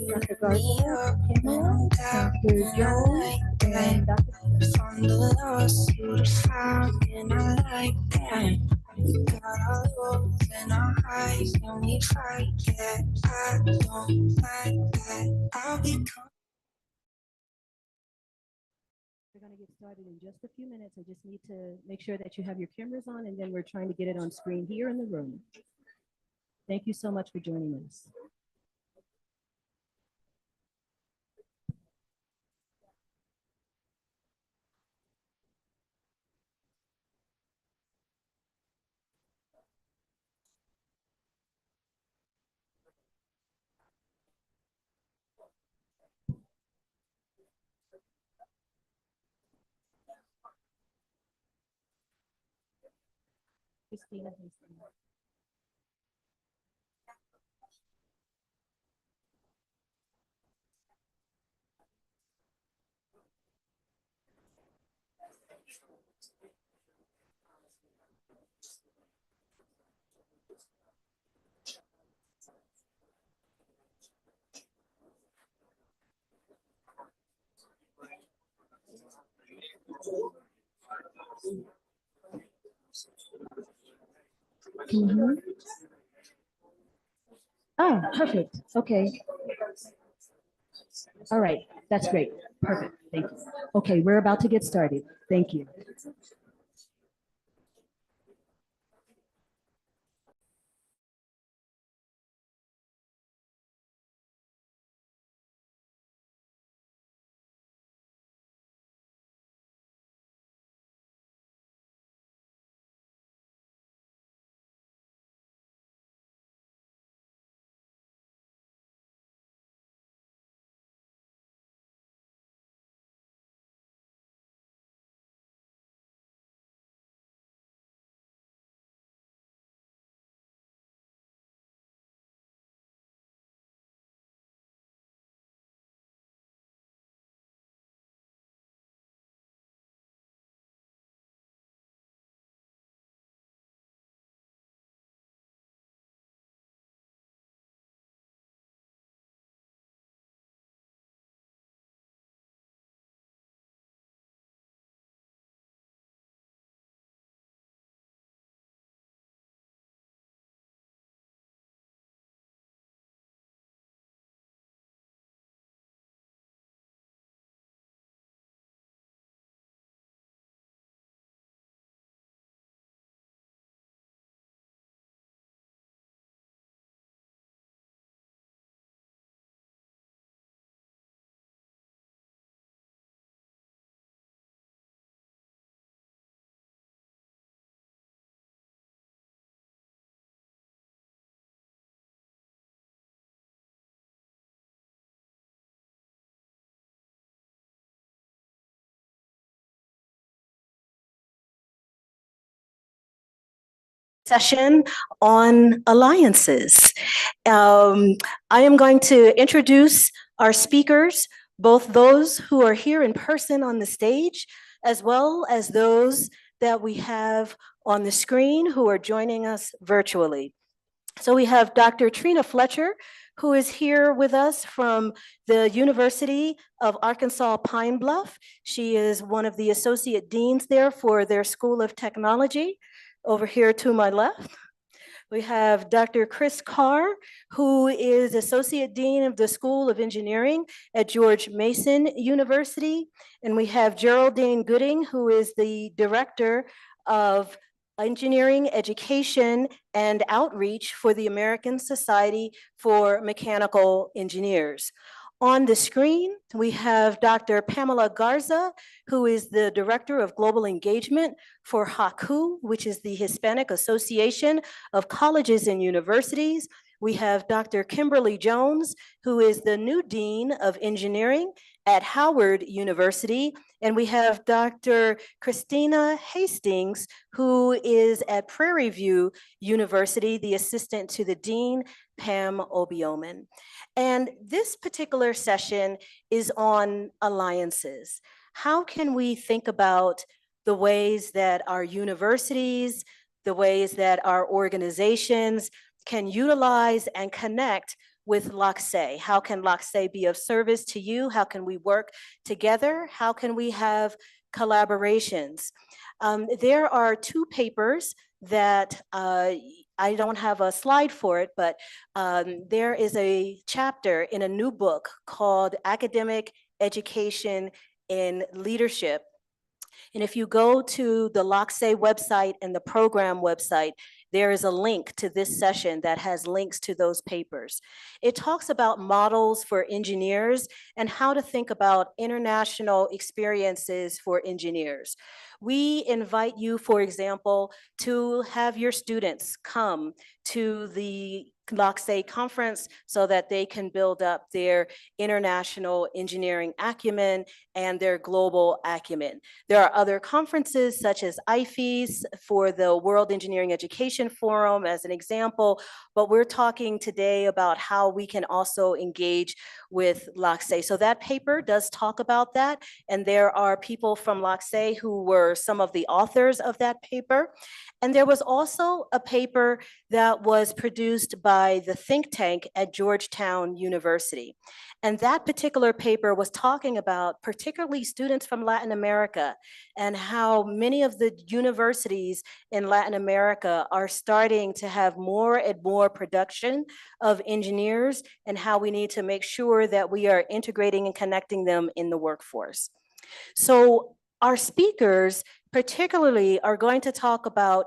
Dr. Garcia, Pamela, Dr. Jones, and Dr. From the lawsuit filed, and I like that. We got our lows and our highs, and we fight that. I don't like that. I'll become. We're going to get started in just a few minutes. I just need to make sure that you have your cameras on, and then we're trying to get it on screen here in the room. Thank you so much for joining us. Christina Hastings. Mm-hmm. Oh, perfect. Okay. All right. That's great. Perfect. Thank you. Okay, we're about to get started. Thank you. Session on alliances. I am going to introduce our speakers, both those who are here in person on the stage, as well as those that we have on the screen who are joining us virtually. So we have Dr. Trina Fletcher, who is here with us from the University of Arkansas Pine Bluff. She is one of the associate deans there for their School of Technology. Over here to my left, we have Dr. Chris Carr, who is Associate Dean of the School of Engineering at George Mason University. And we have Geraldine Gooding, who is the Director of Engineering Education and Outreach for the American Society for Mechanical Engineers. On the screen, we have Dr. Pamela Garza, who is the Director of Global Engagement for HACU, which is the Hispanic Association of Colleges and Universities. We have Dr. Kimberly Jones, who is the new Dean of Engineering at Howard University. And we have Dr. Christina Hastings, who is at Prairie View University, the assistant to the Dean, Pam Obioman. And this particular session is on alliances. How can we think about the ways that our universities, the ways that our organizations can utilize and connect with LACCEI. How can LACCEI be of service to you? How can we work together? How can we have collaborations? There are two papers that I don't have a slide for it, but there is a chapter in a new book called Academic Education in Leadership. And if you go to the LACCEI website and the program website, there is a link to this session that has links to those papers. It talks about models for engineers and how to think about international experiences for engineers. We invite you, for example, to have your students come to the LACCEI conference so that they can build up their international engineering acumen and their global acumen. There are other conferences such as IFES for the World Engineering Education Forum as an example, but we're talking today about how we can also engage with LACCEI. So that paper does talk about that, and there are people from LACCEI who were some of the authors of that paper. And there was also a paper that was produced by the think tank at Georgetown University. And that particular paper was talking about particularly students from Latin America and how many of the universities in Latin America are starting to have more and more production of engineers, and how we need to make sure that we are integrating and connecting them in the workforce. So our speakers particularly are going to talk about,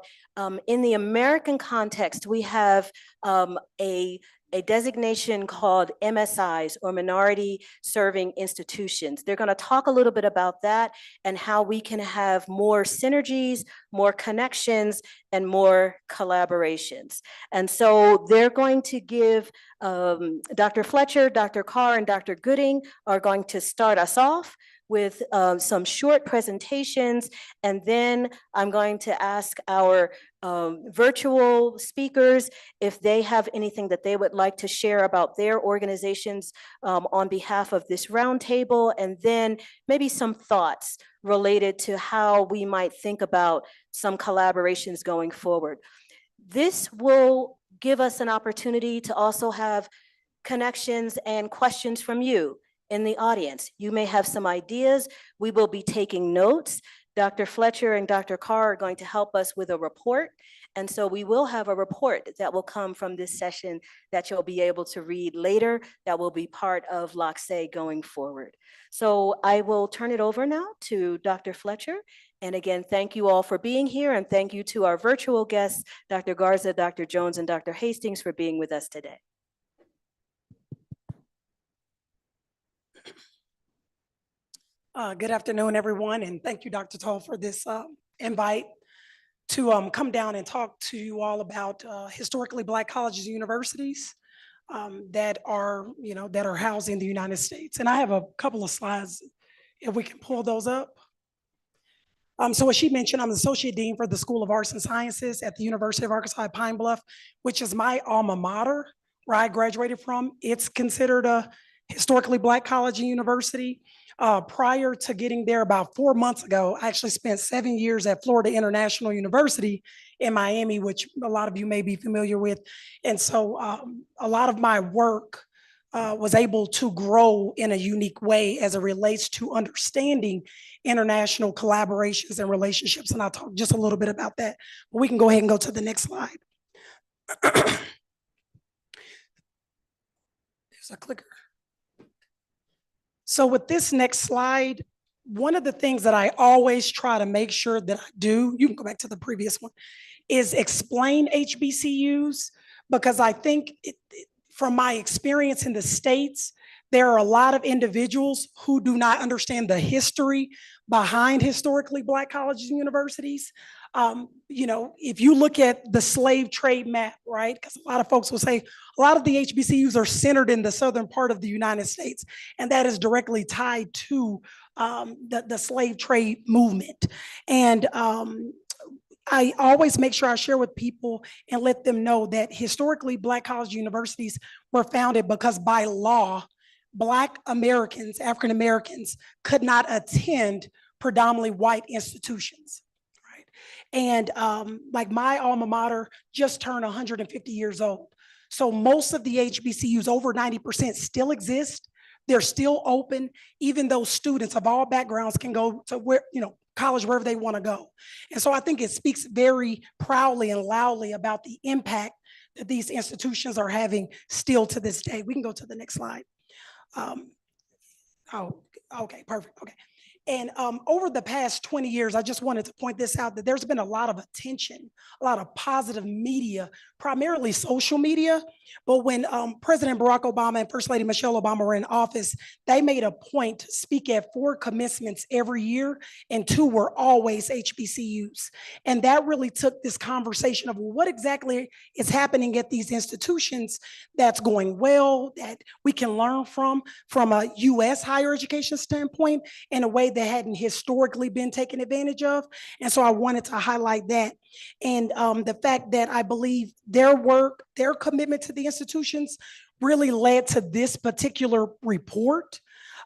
in the American context, we have a designation called MSIs, or Minority Serving Institutions. They're going to talk a little bit about that and how we can have more synergies, more connections, and more collaborations. And so they're going to give, Dr. Fletcher, Dr. Carr, and Dr. Gooding are going to start us off with some short presentations, and then I'm going to ask our virtual speakers if they have anything that they would like to share about their organizations on behalf of this roundtable, and then maybe some thoughts related to how we might think about some collaborations going forward. This will give us an opportunity to also have connections and questions from you in the audience. You may have some ideas. We will be taking notes. Dr. Fletcher and Dr. Carr are going to help us with a report. And so we will have a report that will come from this session that you'll be able to read later, that will be part of LACCEI going forward. So I will turn it over now to Dr. Fletcher. And again, thank you all for being here, and thank you to our virtual guests, Dr. Garza, Dr. Jones, and Dr. Hastings, for being with us today. Good afternoon, everyone, and thank you, Dr. Toll, for this invite to come down and talk to you all about historically Black colleges and universities that are housed in the United States. And I have a couple of slides, if we can pull those up. So as she mentioned, I'm the Associate Dean for the School of Arts and Sciences at the University of Arkansas at Pine Bluff, which is my alma mater, where I graduated from. It's considered a historically Black college and university. Prior to getting there about 4 months ago, I actually spent 7 years at Florida International University in Miami, which a lot of you may be familiar with. And so a lot of my work was able to grow in a unique way as it relates to understanding international collaborations and relationships. And I'll talk just a little bit about that. But we can go ahead and go to the next slide. There's a clicker. So with this next slide, one of the things that I always try to make sure that I do, you can go back to the previous one, is explain HBCUs, because I think from my experience in the States, there are a lot of individuals who do not understand the history behind historically Black colleges and universities. If you look at the slave trade map, right? Because a lot of folks will say a lot of the HBCUs are centered in the southern part of the United States, and that is directly tied to the slave trade movement. And I always make sure I share with people and let them know that historically Black college universities were founded because by law, Black Americans, African Americans, could not attend predominantly white institutions, right? And like my alma mater just turned 150 years old. So most of the HBCUs, over 90%, still exist. They're still open, even though students of all backgrounds can go to where, college wherever they want to go. And so I think it speaks very proudly and loudly about the impact that these institutions are having still to this day. We can go to the next slide. Oh, okay, perfect. Okay. And over the past 20 years, I just wanted to point this out, that there's been a lot of attention, a lot of positive media, primarily social media. But when President Barack Obama and First Lady Michelle Obama were in office, they made a point to speak at 4 commencements every year, and 2 were always HBCUs. And that really took this conversation of what exactly is happening at these institutions that's going well, that we can learn from a US higher education standpoint, in a way that hadn't historically been taken advantage of. And so I wanted to highlight that. And the fact that I believe their work, their commitment to the institutions really led to this particular report.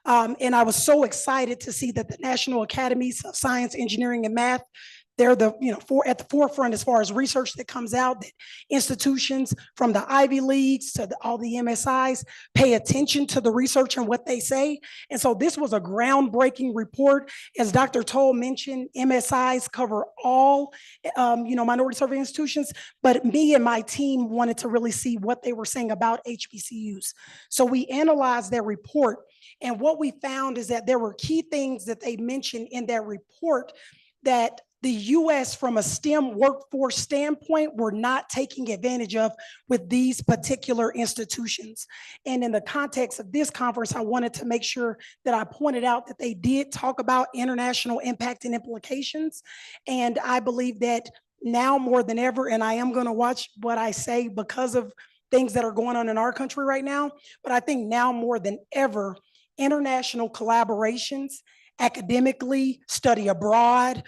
And I was so excited to see that the National Academies of Science, Engineering, and Math, they're at the forefront as far as research that comes out, that institutions from the Ivy Leagues to all the MSIs pay attention to the research and what they say. And so this was a groundbreaking report. As Dr. Toll mentioned, MSIs cover all minority serving institutions, but me and my team wanted to really see what they were saying about HBCUs. So we analyzed their report, and what we found is that there were key things that they mentioned in that report that the US, from a STEM workforce standpoint, were not taking advantage of with these particular institutions. And in the context of this conference, I wanted to make sure that I pointed out that they did talk about international impact and implications. And I believe that now more than ever, and I am going to watch what I say because of things that are going on in our country right now, but I think now more than ever, international collaborations, academically, study abroad,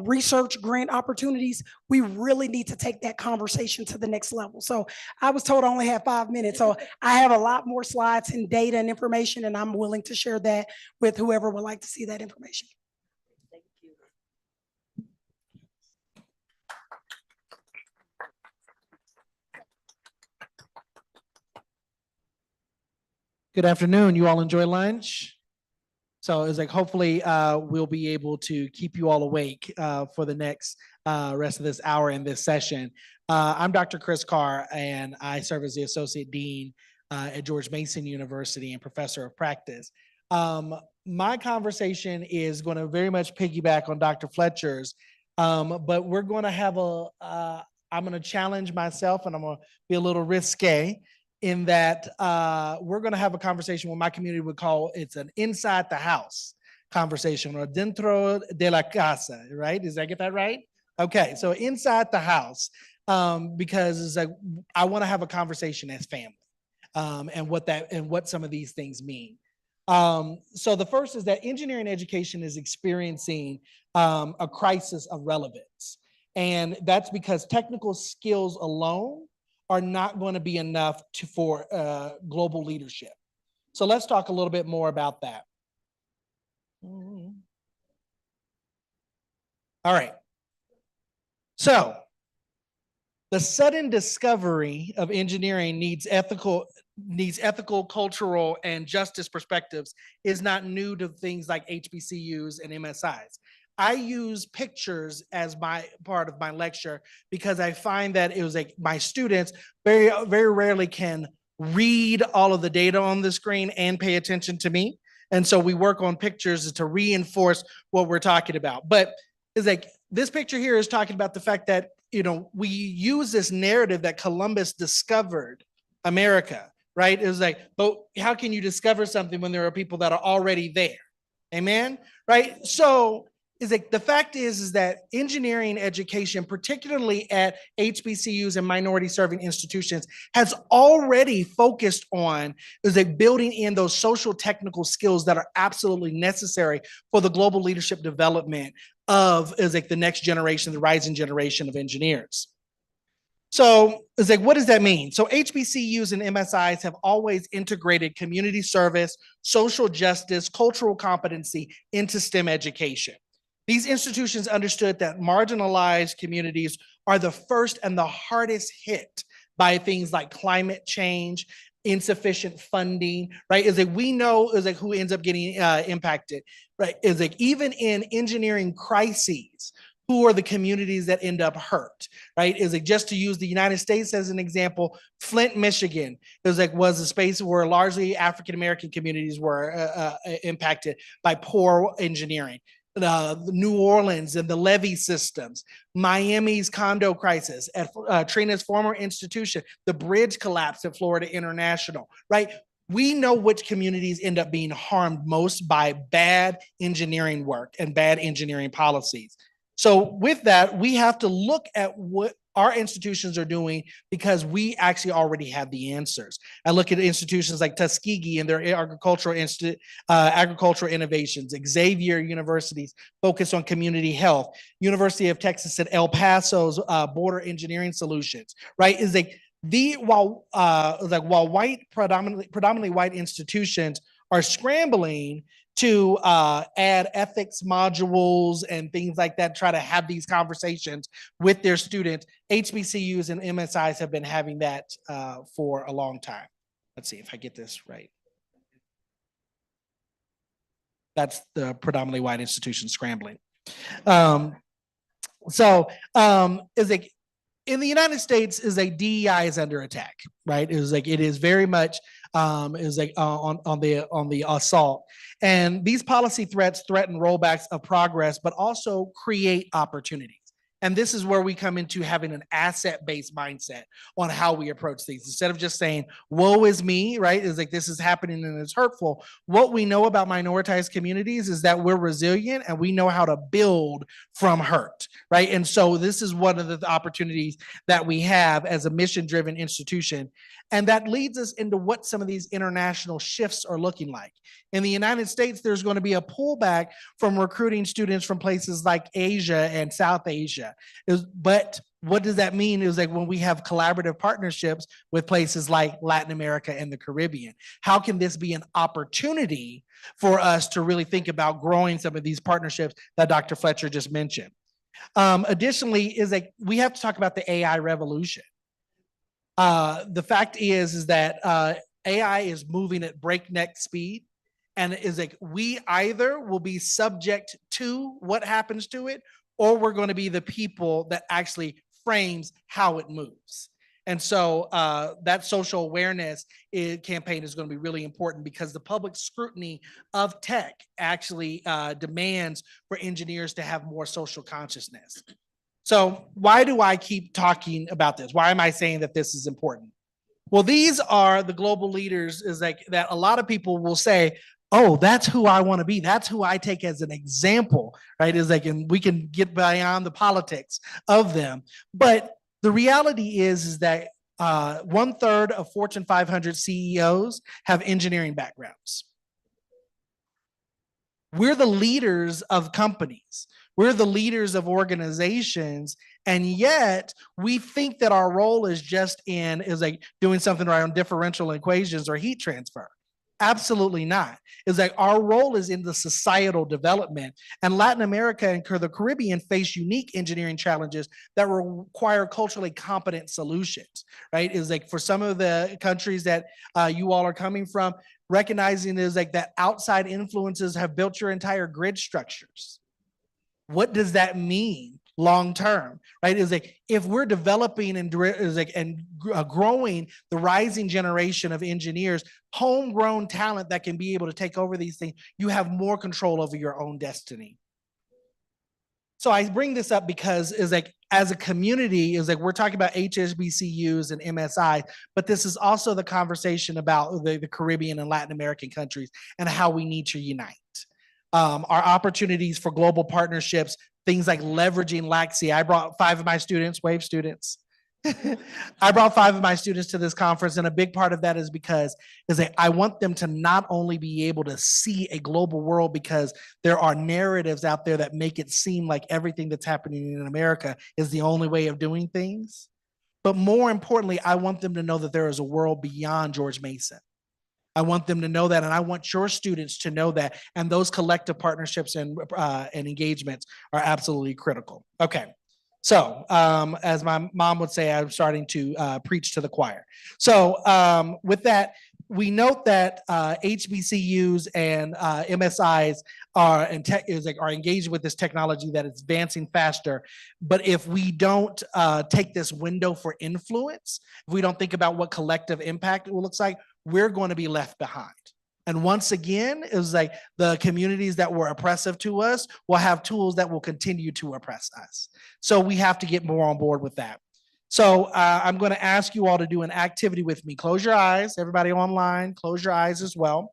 research grant opportunities, we really need to take that conversation to the next level. So I was told I only have 5 minutes, so I have a lot more slides and data and information, and I'm willing to share that with whoever would like to see that information. Thank you. Good afternoon. You all enjoy lunch? So it's like, hopefully we'll be able to keep you all awake for the next rest of this hour in this session. I'm Dr. Chris Carr, and I serve as the Associate Dean at George Mason University and Professor of Practice. My conversation is going to very much piggyback on Dr. Fletcher's, but we're going to have I'm going to challenge myself, and I'm going to be a little risque in that we're going to have a conversation what my community would call, it's an inside the house conversation, or dentro de la casa, right? Did I get that right? Okay, so inside the house, because it's like, I want to have a conversation as family, and what some of these things mean. So the first is that engineering education is experiencing a crisis of relevance. And that's because technical skills alone are not going to be enough for global leadership. So let's talk a little bit more about that. All right. So the sudden discovery of engineering needs ethical, cultural, and justice perspectives is not new to things like HBCUs and MSIs. I use pictures as my part of my lecture because I find that it was like my students very, very rarely can read all of the data on the screen and pay attention to me. And so we work on pictures to reinforce what we're talking about. But it's like, this picture here is talking about the fact that, we use this narrative that Columbus discovered America, right? It was like, but how can you discover something when there are people that are already there? Amen, right? So is like, the fact is that engineering education, particularly at HBCUs and minority serving institutions, has already focused on is like building in those social technical skills that are absolutely necessary for the global leadership development of is like the next generation, the rising generation of engineers. So it's like, what does that mean? So HBCUs and MSIs have always integrated community service, social justice, cultural competency into STEM education. These institutions understood that marginalized communities are the first and the hardest hit by things like climate change, insufficient funding, right? Is like we know is like who ends up getting impacted, right? Is like even in engineering crises, who are the communities that end up hurt, right? Is like just to use the United States as an example, Flint, Michigan, was a space where largely African American communities were impacted by poor engineering. New Orleans and the levee systems, Miami's condo crisis, at Trina's former institution, the bridge collapse at Florida International, right? We know which communities end up being harmed most by bad engineering work and bad engineering policies. So with that, we have to look at what our institutions are doing because we actually already have the answers. I look at institutions like Tuskegee and their agricultural innovations, Xavier University's focus on community health, University of Texas at El Paso's border engineering solutions, right? Is like while predominantly white institutions are scrambling to add ethics modules and things like that, try to have these conversations with their students. HBCUs and MSIs have been having that for a long time. Let's see if I get this right. That's the predominantly white institution scrambling. Is like in the United States, is like DEI is under attack, right? It was like it is very much is like on the assault, and these policy threats threaten rollbacks of progress, but also create opportunities. And this is where we come into having an asset-based mindset on how we approach things. Instead of just saying, woe is me, right? Is like, this is happening and it's hurtful. What we know about minoritized communities is that we're resilient and we know how to build from hurt, right? And so this is one of the opportunities that we have as a mission-driven institution. And that leads us into what some of these international shifts are looking like. In the United States, there's going to be a pullback from recruiting students from places like Asia and South Asia. But what does that mean? Is like when we have collaborative partnerships with places like Latin America and the Caribbean. How can this be an opportunity for us to really think about growing some of these partnerships that Dr. Fletcher just mentioned? Additionally, is like we have to talk about the AI revolution. The fact is that AI is moving at breakneck speed, and is like we either will be subject to what happens to it, or we're going to be the people that actually frames how it moves. And so that social awareness campaign is going to be really important because the public scrutiny of tech actually demands for engineers to have more social consciousness. So why do I keep talking about this? Why am I saying that this is important? Well, these are the global leaders is like that a lot of people will say, oh, that's who I want to be. That's who I take as an example, right? Is like, and we can get beyond the politics of them. But the reality is that 1/3 of Fortune 500 CEOs have engineering backgrounds. We're the leaders of companies. We're the leaders of organizations. And yet we think that our role is just is like doing something around differential equations or heat transfer. Absolutely not. It's like our role is in the societal development, and Latin America and the Caribbean face unique engineering challenges that require culturally competent solutions, right? Is like for some of the countries that you all are coming from, recognizing is like that outside influences have built your entire grid structures. What does that mean long term, right? Is like if we're developing and growing the rising generation of engineers, homegrown talent that can be able to take over these things, you have more control over your own destiny. So I bring this up because is like as a community is like we're talking about HBCUs and MSI, but this is also the conversation about the Caribbean and Latin American countries and how we need to unite. Our opportunities for global partnerships, things like leveraging LACCEI. I brought 5 of my students, wave students. I brought 5 of my students to this conference, and a big part of that is because I want them to not only be able to see a global world, because there are narratives out there that make it seem like everything that's happening in America is the only way of doing things. But more importantly, I want them to know that there is a world beyond George Mason. I want them to know that, and I want your students to know that. And those collective partnerships and engagements are absolutely critical. Okay. So, as my mom would say, I'm starting to preach to the choir. So, with that, we note that HBCUs and MSIs are engaged with this technology that is advancing faster. But if we don't take this window for influence, if we don't think about what collective impact it looks like, we're going to be left behind. And once again, it was like the communities that were oppressive to us will have tools that will continue to oppress us. So we have to get more on board with that. So I'm going to ask you all to do an activity with me. Close your eyes, everybody online, close your eyes as well.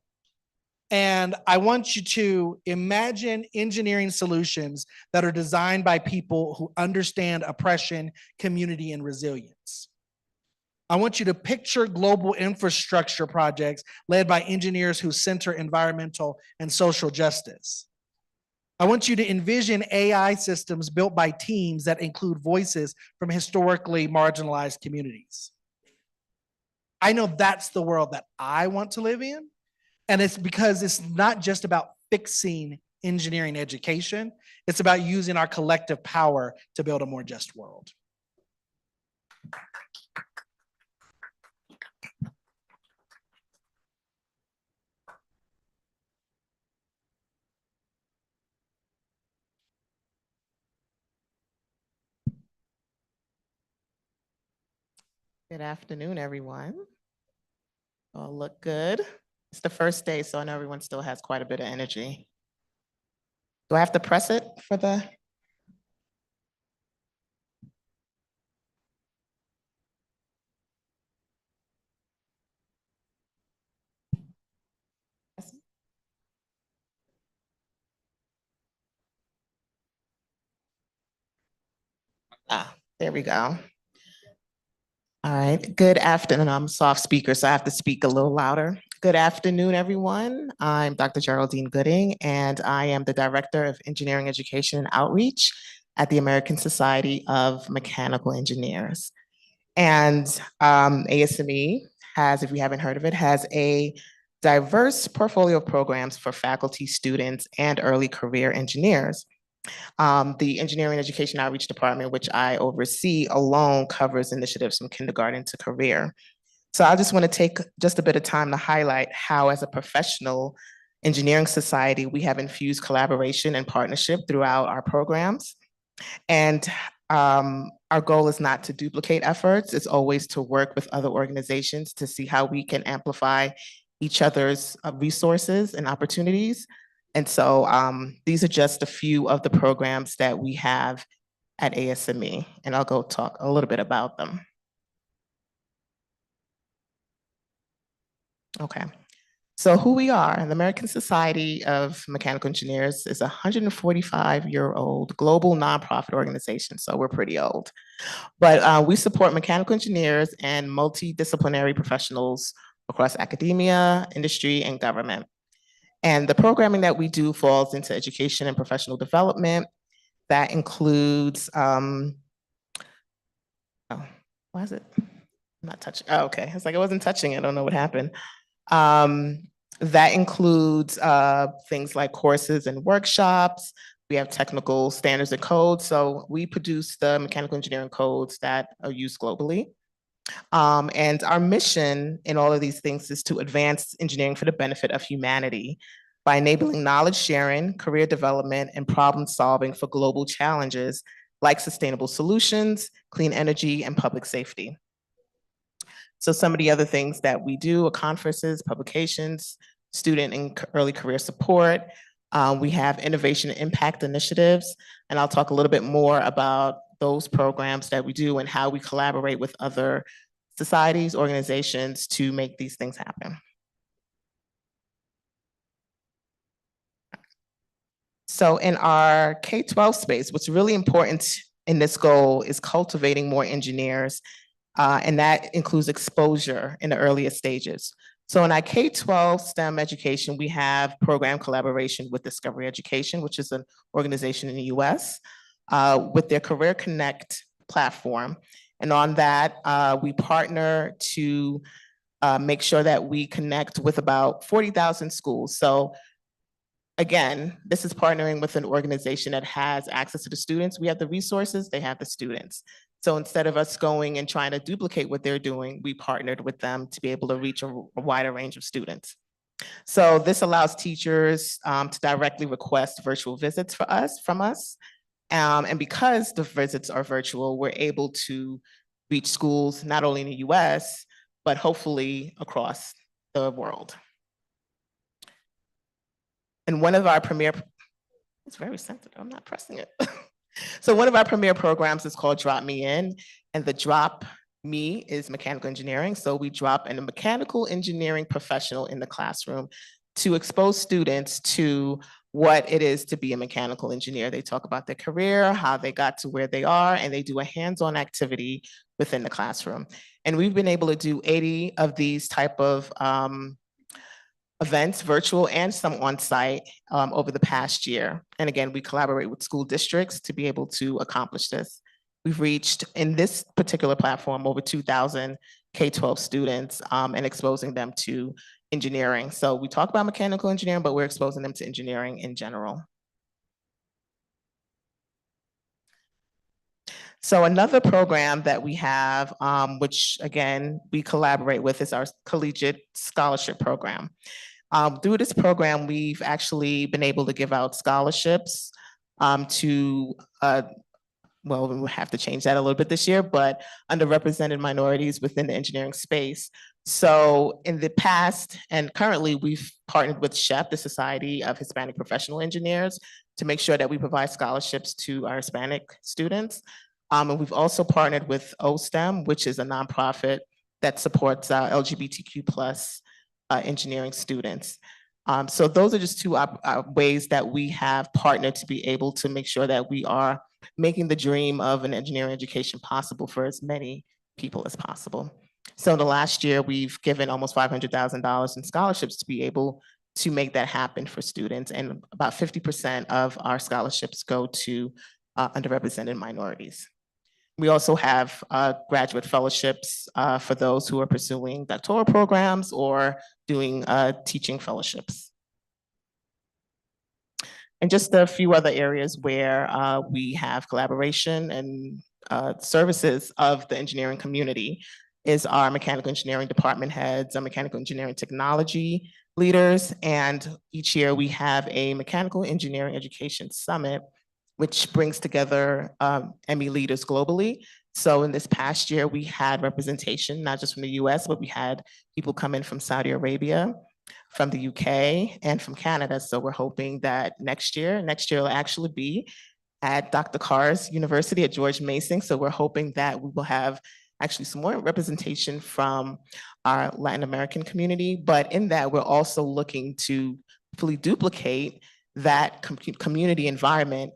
And I want you to imagine engineering solutions that are designed by people who understand oppression, community, and resilience. I want you to picture global infrastructure projects led by engineers who center environmental and social justice. I want you to envision AI systems built by teams that include voices from historically marginalized communities. I know that's the world that I want to live in. And it's because it's not just about fixing engineering education, it's about using our collective power to build a more just world. Good afternoon, everyone. All look good. It's the first day, so I know everyone still has quite a bit of energy. Do I have to press it for the? There we go. All right, good afternoon. I'm a soft speaker, so I have to speak a little louder. Good afternoon, everyone. I'm Dr. Geraldine Gooding, and I am the Director of Engineering Education and Outreach at the American Society of Mechanical Engineers. And ASME has, if you haven't heard of it, has a diverse portfolio of programs for faculty, students, and early career engineers. The Engineering Education Outreach Department, which I oversee alone, covers initiatives from kindergarten to career. So I just want to take just a bit of time to highlight how, as a professional engineering society, we have infused collaboration and partnership throughout our programs. And our goal is not to duplicate efforts. It's always to work with other organizations to see how we can amplify each other's resources and opportunities. And so these are just a few of the programs that we have at ASME, and I'll go talk a little bit about them. Okay, so who we are, the American Society of Mechanical Engineers is a 145-year-old global nonprofit organization, so we're pretty old. But we support mechanical engineers and multidisciplinary professionals across academia, industry, and government. And the programming that we do falls into education and professional development. That includes, oh, why is it? I'm not touching, oh, okay. It's like I wasn't touching it, I don't know what happened. That includes things like courses and workshops. We have technical standards and codes. So we produce the mechanical engineering codes that are used globally. And our mission in all of these things is to advance engineering for the benefit of humanity by enabling knowledge sharing, career development, and problem solving for global challenges like sustainable solutions, clean energy, and public safety. So some of the other things that we do are conferences, publications, student and early career support. We have innovation and impact initiatives, and I'll talk a little bit more about those programs that we do and how we collaborate with other societies, organizations to make these things happen. So in our K-12 space, what's really important in this goal is cultivating more engineers, and that includes exposure in the earliest stages. So in our K-12 STEM education, we have program collaboration with Discovery Education, which is an organization in the US, with their Career Connect platform. And on that, we partner to make sure that we connect with about 40,000 schools. So again, this is partnering with an organization that has access to the students. We have the resources, they have the students. So instead of us going and trying to duplicate what they're doing, we partnered with them to be able to reach a wider range of students. So this allows teachers to directly request virtual visits from us. And because the visits are virtual, we're able to reach schools not only in the US, but hopefully across the world. And one of our premier, it's very sensitive, I'm not pressing it. So one of our premier programs is called Drop Me In, and the Drop Me is mechanical engineering. So we drop in a mechanical engineering professional in the classroom to expose students to what it is to be a mechanical engineer. They talk about their career, how they got to where they are, and they do a hands-on activity within the classroom. And we've been able to do 80 of these type of events, virtual and some on-site, over the past year. And again, we collaborate with school districts to be able to accomplish this. We've reached, in this particular platform, over 2,000 K-12 students and exposing them to engineering. So we talk about mechanical engineering, but we're exposing them to engineering in general. So another program that we have, which again, we collaborate with, is our collegiate scholarship program. Through this program, we've actually been able to give out scholarships to, well, we'll have to change that a little bit this year, but underrepresented minorities within the engineering space. So in the past and currently, we've partnered with SHEP, the Society of Hispanic Professional Engineers, to make sure that we provide scholarships to our Hispanic students. And we've also partnered with OSTEM, which is a nonprofit that supports LGBTQ plus engineering students. So those are just two ways that we have partnered to be able to make sure that we are making the dream of an engineering education possible for as many people as possible. So in the last year, we've given almost $500,000 in scholarships to be able to make that happen for students. And about 50% of our scholarships go to underrepresented minorities. We also have graduate fellowships for those who are pursuing doctoral programs or doing teaching fellowships. And just a few other areas where we have collaboration and services of the engineering community is our mechanical engineering department heads, our mechanical engineering technology leaders, and each year we have a mechanical engineering education summit, which brings together ME leaders globally. So in this past year, we had representation, not just from the US, but we had people come in from Saudi Arabia, from the UK, and from Canada. So we're hoping that next year will actually be at Dr. Carr's University at George Mason. So we're hoping that we will have actually some more representation from our Latin American community. But in that, we're also looking to fully duplicate that community environment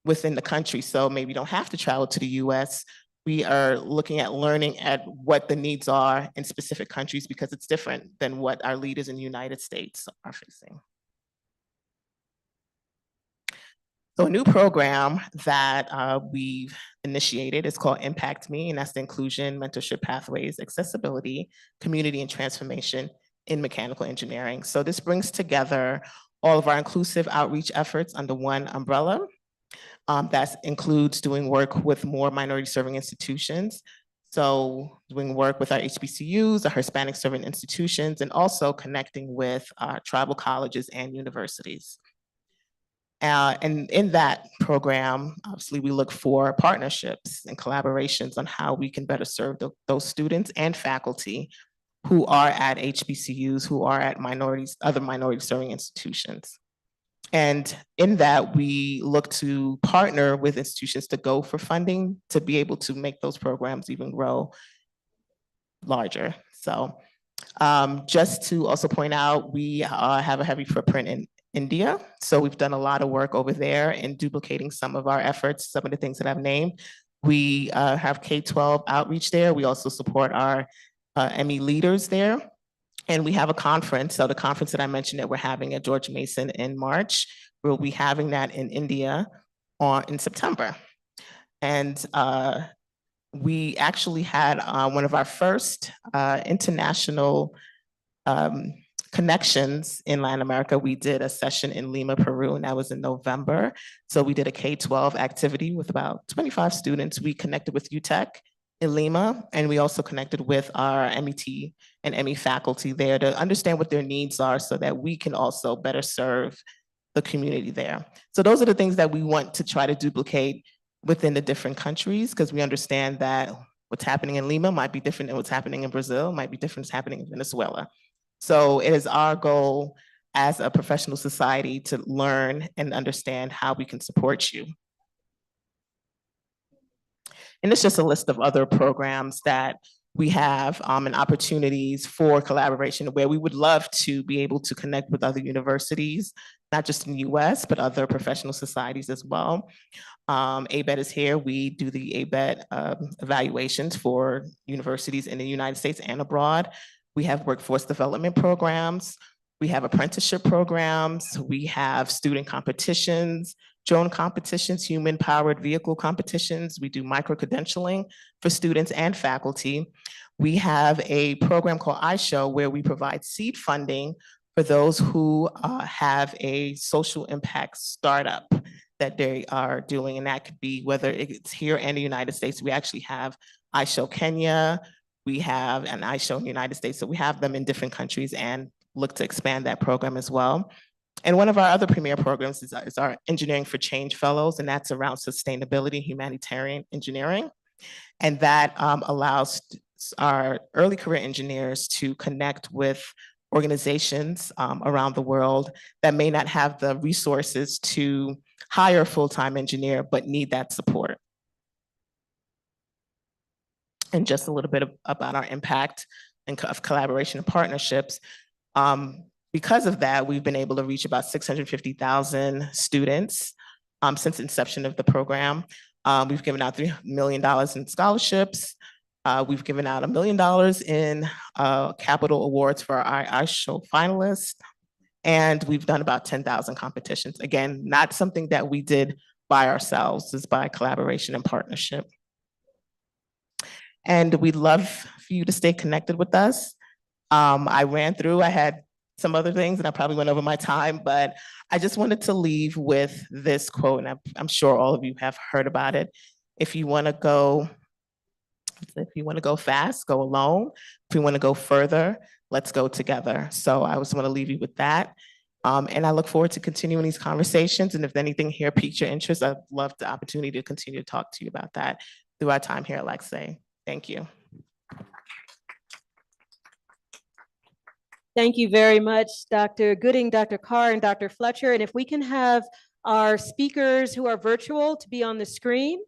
within the country. So maybe you don't have to travel to the US. We are looking at learning at what the needs are in specific countries because it's different than what our leaders in the United States are facing. So a new program that we've initiated is called Impact Me, and that's the inclusion, mentorship pathways, accessibility, community, and transformation in mechanical engineering. So this brings together all of our inclusive outreach efforts under one umbrella. That includes doing work with more minority serving institutions. So doing work with our HBCUs, our Hispanic serving institutions, and also connecting with tribal colleges and universities. And in that program, obviously we look for partnerships and collaborations on how we can better serve those students and faculty who are at HBCUs, who are at other minority serving institutions. And in that, we look to partner with institutions to go for funding to be able to make those programs even grow larger. So just to also point out, we have a heavy footprint in India. So we've done a lot of work over there in duplicating some of our efforts, some of the things that I've named. We have K-12 outreach there. We also support our ME leaders there. And we have a conference. So the conference that I mentioned that we're having at George Mason in March, we'll be having that in India in September. And We actually had one of our first international connections in Latin America. We did a session in Lima, Peru, and that was in November. So we did a K-12 activity with about 25 students. We connected with UTEC in Lima, and we also connected with our MET and ME faculty there to understand what their needs are so that we can also better serve the community there. So those are the things that we want to try to duplicate within the different countries, because we understand that what's happening in Lima might be different than what's happening in Brazil, might be different than what's happening in Venezuela. So it is our goal as a professional society to learn and understand how we can support you. And it's just a list of other programs that we have and opportunities for collaboration where we would love to be able to connect with other universities, not just in the US, but other professional societies as well. ABET is here. We do the ABET evaluations for universities in the United States and abroad. We have workforce development programs. We have apprenticeship programs. We have student competitions, drone competitions, human-powered vehicle competitions. We do micro-credentialing for students and faculty. We have a program called iShow where we provide seed funding for those who have a social impact startup that they are doing. And that could be whether it's here in the United States. We actually have iShow Kenya. We have an iShow in the United States. So we have them in different countries and look to expand that program as well. And one of our other premier programs is our Engineering for Change Fellows, and that's around sustainability, humanitarian engineering. And that allows our early career engineers to connect with organizations around the world that may not have the resources to hire a full-time engineer, but need that support. And just a little bit about our impact and of collaboration and partnerships. Because of that, we've been able to reach about 650,000 students since inception of the program. We've given out $3 million in scholarships. We've given out $1 million in capital awards for our iShow finalists. And we've done about 10,000 competitions. Again, not something that we did by ourselves, it's by collaboration and partnership. And we'd love for you to stay connected with us. I had some other things and I probably went over my time, but I just wanted to leave with this quote, and I'm sure all of you have heard about it. If you want to go fast, go alone. If you want to go further, let's go together. So I just want to leave you with that. And I look forward to continuing these conversations. And if anything here piques your interest, I'd love the opportunity to continue to talk to you about that through our time here at LACCEI. Thank you. Thank you very much, Dr. Gooding, Dr. Carr, and Dr. Fletcher. And if we can have our speakers who are virtual to be on the screen.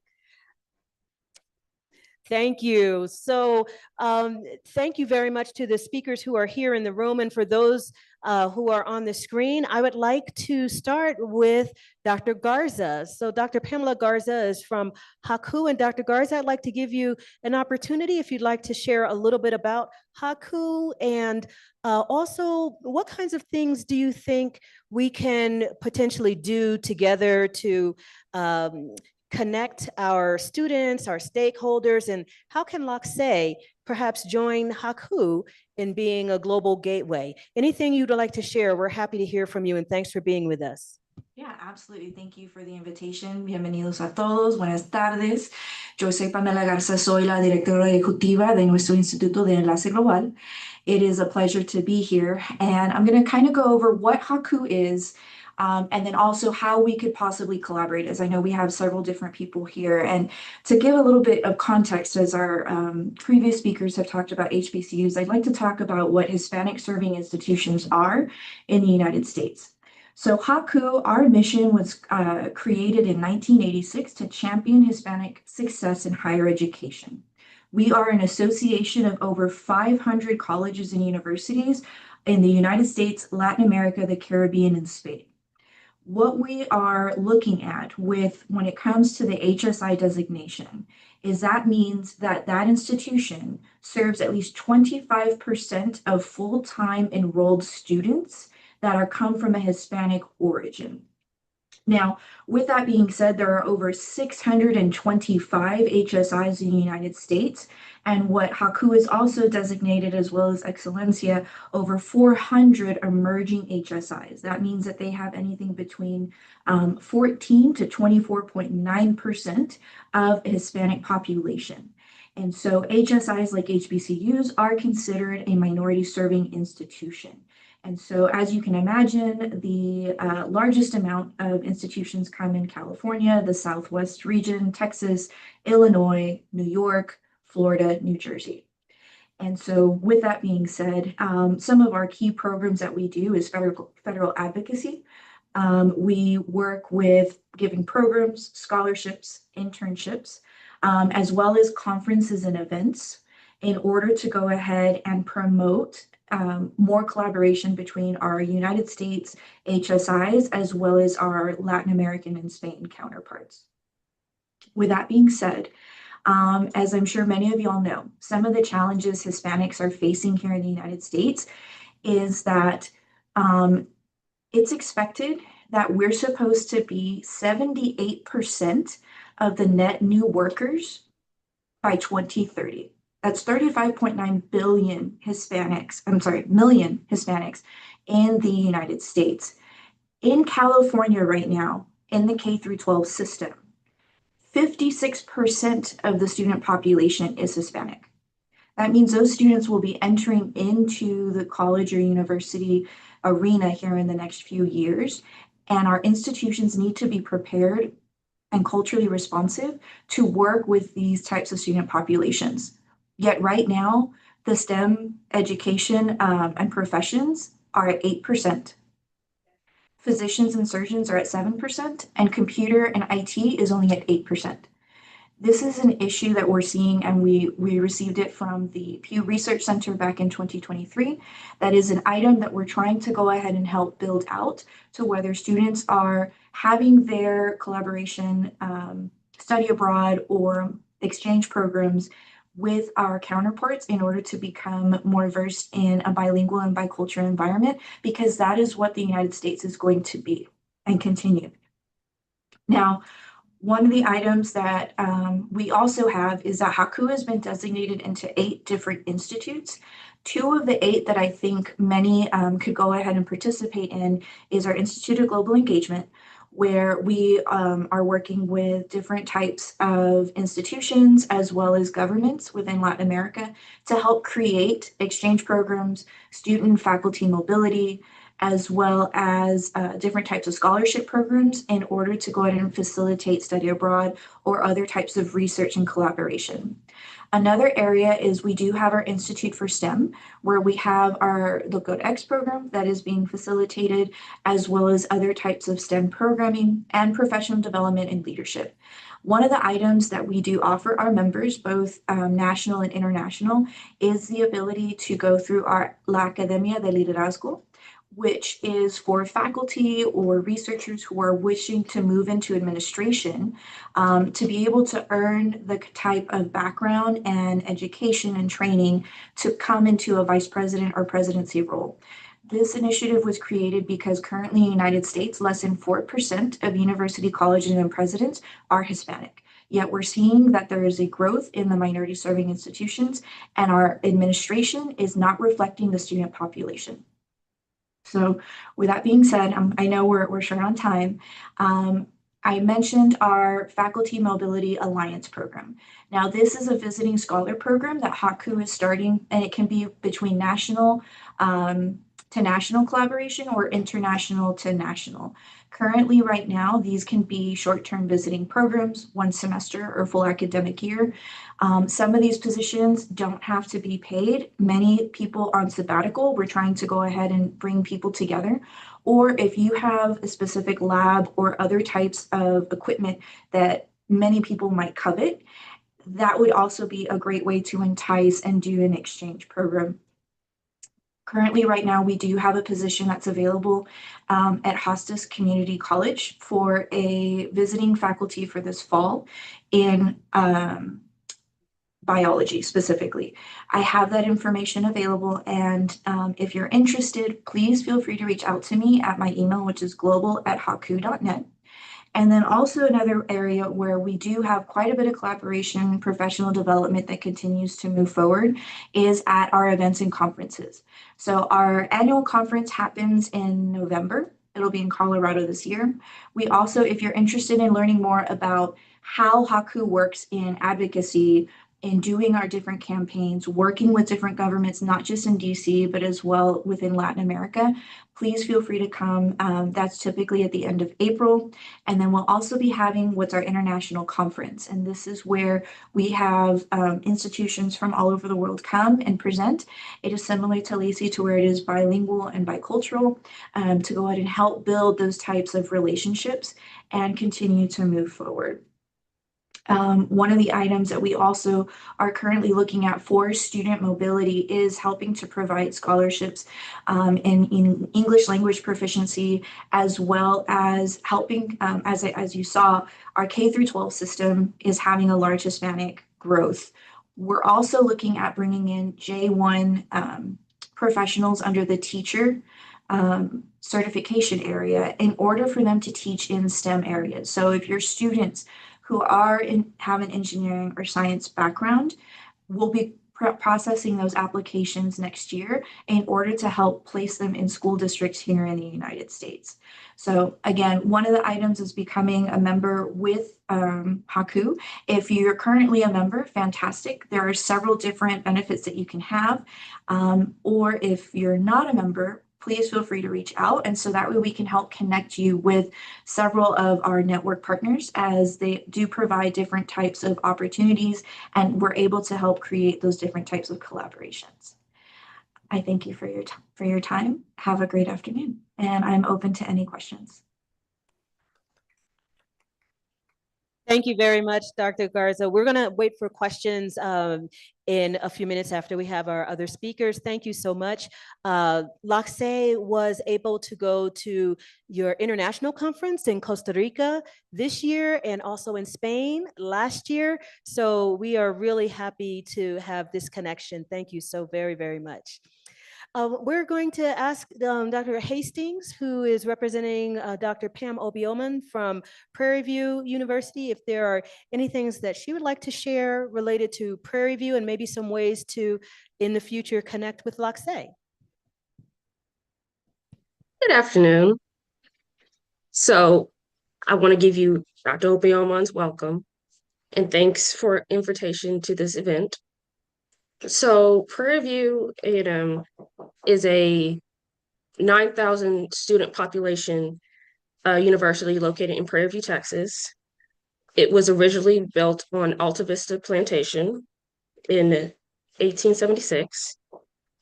Thank you. So thank you very much to the speakers who are here in the room, and for those who are on the screen. I would like to start with Dr. Garza. So Dr. Pamela Garza is from HACU, and Dr. Garza, I'd like to give you an opportunity if you'd like to share a little bit about HACU, and also what kinds of things do you think we can potentially do together to connect our students, our stakeholders, and how can LACCEI perhaps join HACU in being a global gateway? Anything you'd like to share, we're happy to hear from you, and thanks for being with us. Yeah, absolutely. Thank you for the invitation. Bienvenidos a todos. Buenas tardes. Yo soy Pamela Garza, soy la directora ejecutiva de nuestro Instituto de Enlace Global. It is a pleasure to be here, and I'm going to kind of go over what HACU is, and then also how we could possibly collaborate, as I know we have several different people here. And to give a little bit of context, as our previous speakers have talked about HBCUs, I'd like to talk about what Hispanic serving institutions are in the United States. So HACU, our mission was created in 1986 to champion Hispanic success in higher education. We are an association of over 500 colleges and universities in the United States, Latin America, the Caribbean, and Spain. What we are looking at when it comes to the HSI designation is that means that that institution serves at least 25% of full-time enrolled students that come from a Hispanic origin. Now, with that being said, there are over 625 HSIs in the United States, and what HACU is also designated, as well as Excelencia, over 400 emerging HSIs. That means that they have anything between 14 to 24.9% of Hispanic population. And so HSIs like HBCUs are considered a minority serving institution. And so, as you can imagine, the largest amount of institutions come in California, the Southwest region, Texas, Illinois, New York, Florida, New Jersey. And so, with that being said, some of our key programs that we do is federal advocacy. We work with giving programs, scholarships, internships, as well as conferences and events in order to go ahead and promote more collaboration between our United States HSIs as well as our Latin American and Spain counterparts. With that being said, as I'm sure many of y'all know, some of the challenges Hispanics are facing here in the United States is that it's expected that we're supposed to be 78% of the net new workers by 2030. That's 35.9 million Hispanics in the United States. In California right now, in the K through 12 system, 56% of the student population is Hispanic. That means those students will be entering into the college or university arena here in the next few years, and our institutions need to be prepared and culturally responsive to work with these types of student populations. Yet right now, the STEM education and professions are at 8%. Physicians and surgeons are at 7%, and computer and IT is only at 8%. This is an issue that we're seeing, and we received it from the Pew Research Center back in 2023. That is an item that we're trying to go ahead and help build out to whether students are having their collaboration, study abroad, or exchange programs with our counterparts in order to become more versed in a bilingual and bicultural environment, because that is what the United States is going to be and continue. Now, one of the items that we also have is that HACU has been designated into 8 different institutes. 2 of the 8 that I think many could go ahead and participate in is our Institute of Global Engagement, where we are working with different types of institutions as well as governments within Latin America to help create exchange programs, student and faculty mobility, as well as different types of scholarship programs in order to go ahead and facilitate study abroad or other types of research and collaboration. Another area is we do have our Institute for STEM, where we have our Look Good X program that is being facilitated, as well as other types of STEM programming and professional development and leadership. One of the items that we do offer our members, both national and international, is the ability to go through our La Academia de Liderazgo, which is for faculty or researchers who are wishing to move into administration, to be able to earn the type of background and education and training to come into a vice president or presidency role. This initiative was created because currently in the United States, less than 4% of university colleges and presidents are Hispanic. Yet we're seeing that there is a growth in the minority serving institutions, and our administration is not reflecting the student population. So with that being said, I know we're short on time. I mentioned our Faculty Mobility Alliance program. Now, this is a visiting scholar program that HACU is starting, and it can be between national to national collaboration or international to national. Currently, right now, these can be short-term visiting programs, 1 semester or full academic year. Some of these positions don't have to be paid. Many people on sabbatical, we're trying to go ahead and bring people together. Or if you have a specific lab or other types of equipment that many people might covet, that would also be a great way to entice and do an exchange program. Currently, right now, we do have a position that's available at Hostas Community College for a visiting faculty for this fall in biology specifically. I have that information available, and if you're interested, please feel free to reach out to me at my email, which is global@hacu.net. And then also another area where we do have quite a bit of collaboration and professional development that continues to move forward is at our events and conferences. So our annual conference happens in November. It'll be in Colorado this year. We also, if you're interested in learning more about how HACU works in advocacy, in doing our different campaigns, working with different governments, not just in DC, but as well within Latin America, please feel free to come. That's typically at the end of April. And then we'll also be having what's our international conference. And this is where we have institutions from all over the world come and present. It is similar to LACCEI, to where it is bilingual and bicultural, to go ahead and help build those types of relationships and continue to move forward. One of the items that we also are currently looking at for student mobility is helping to provide scholarships in English language proficiency, as well as helping, as you saw, our K through 12 system is having a large Hispanic growth. We're also looking at bringing in J1 professionals under the teacher certification area in order for them to teach in STEM areas. So if your students who have an engineering or science background, will be processing those applications next year in order to help place them in school districts here in the United States. So again, one of the items is becoming a member with HACU. If you're currently a member, fantastic. There are several different benefits that you can have. Or if you're not a member, please feel free to reach out. And so that way we can help connect you with several of our network partners, as they do provide different types of opportunities, and we're able to help create those different types of collaborations. I thank you for your time. Have a great afternoon, and I'm open to any questions. Thank you very much, Dr. Garza. We're going to wait for questions in a few minutes after we have our other speakers. Thank you so much. LACCEI was able to go to your international conference in Costa Rica this year, and also in Spain last year. So we are really happy to have this connection. Thank you so very, very much. We're going to ask Dr. Hastings, who is representing Dr. Pam Obioman from Prairie View University, if there are any things that she would like to share related to Prairie View, and maybe some ways to, in the future, connect with LACCEI. Good afternoon. So I want to give you Dr. Obioman's welcome and thanks for invitation to this event. So Prairie View is a 9,000 student population university located in Prairie View, Texas. It was originally built on Alta Vista Plantation in 1876,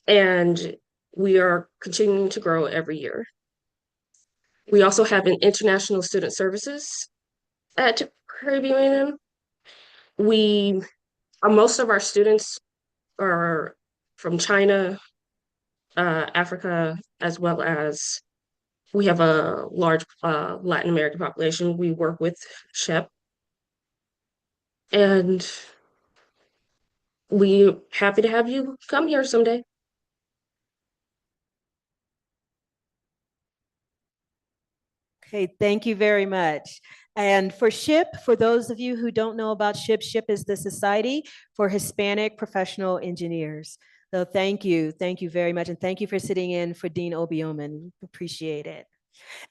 and we are continuing to grow every year. We also have an international student services at Prairie View A&M. Most of our students are from China, Africa, as well as we have a large Latin American population. We work with SHEP, and we're happy to have you come here someday. Okay, thank you very much. And for SHIP, for those of you who don't know about SHIP, SHIP is the Society for Hispanic Professional Engineers. So thank you very much. And thank you for sitting in for Dean Obioman. Appreciate it.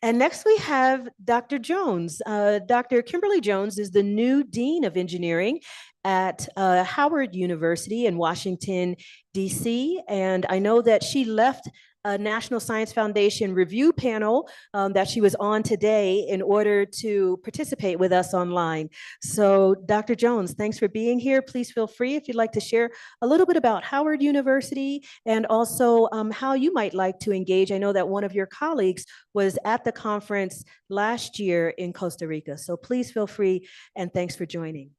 And next we have Dr. Jones. Dr. Kimberly Jones is the new Dean of Engineering at Howard University in Washington, DC. And I know that she left a National Science Foundation review panel that she was on today in order to participate with us online. So Dr. Jones, thanks for being here. Please feel free if you'd like to share a little bit about Howard University, and also how you might like to engage. I know that one of your colleagues was at the conference last year in Costa Rica. So please feel free, and thanks for joining.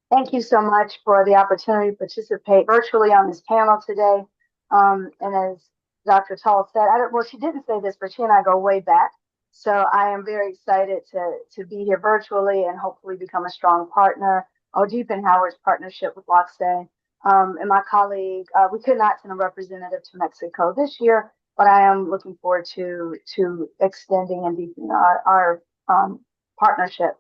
Thank you so much for the opportunity to participate virtually on this panel today. And as Dr. Tull said, well, she didn't say this, but she and I go way back. So I am very excited to be here virtually and hopefully become a strong partner or deepen Howard's partnership with LACCEI. And my colleague, we could not send a representative to Mexico this year, but I am looking forward to extending and deepening our partnership.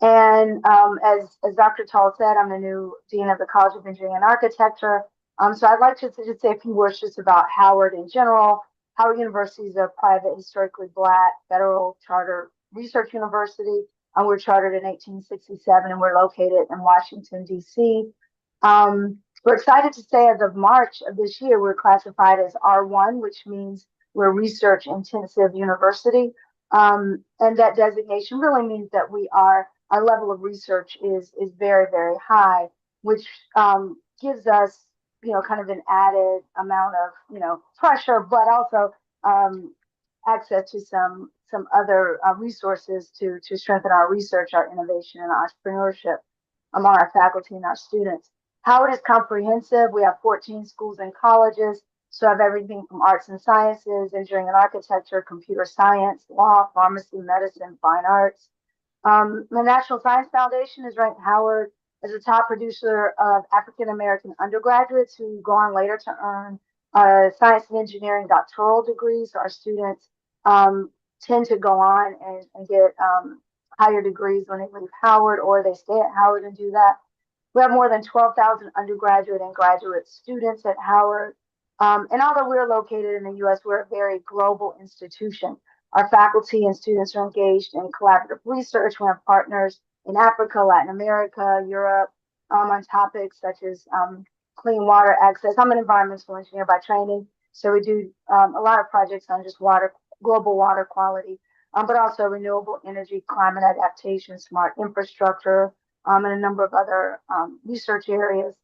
And as Dr. Tull said, I'm the new Dean of the College of Engineering and Architecture. So I'd like to just say a few words just about Howard in general. Howard University is a private, historically Black, federal charter research university. We're chartered in 1867 and we're located in Washington, D.C. We're excited to say as of March of this year, we're classified as R1, which means we're a research intensive university. And that designation really means that our level of research is very, very high, which gives us, kind of an added amount of, pressure, but also access to some other resources to strengthen our research, our innovation, and entrepreneurship among our faculty and our students. Howard is comprehensive. We have 14 schools and colleges, so have everything from arts and sciences, engineering and architecture, computer science, law, pharmacy, medicine, fine arts. The National Science Foundation has ranked Howard as a top producer of African American undergraduates who go on later to earn science and engineering doctoral degrees. So our students tend to go on and get higher degrees when they leave Howard, or they stay at Howard and do that. We have more than 12,000 undergraduate and graduate students at Howard. And although we're located in the US, we're a very global institution. Our faculty and students are engaged in collaborative research. We have partners in Africa, Latin America, Europe, on topics such as clean water access. I'm an environmental engineer by training, so we do a lot of projects on just global water quality, but also renewable energy, climate adaptation, smart infrastructure, and a number of other research areas.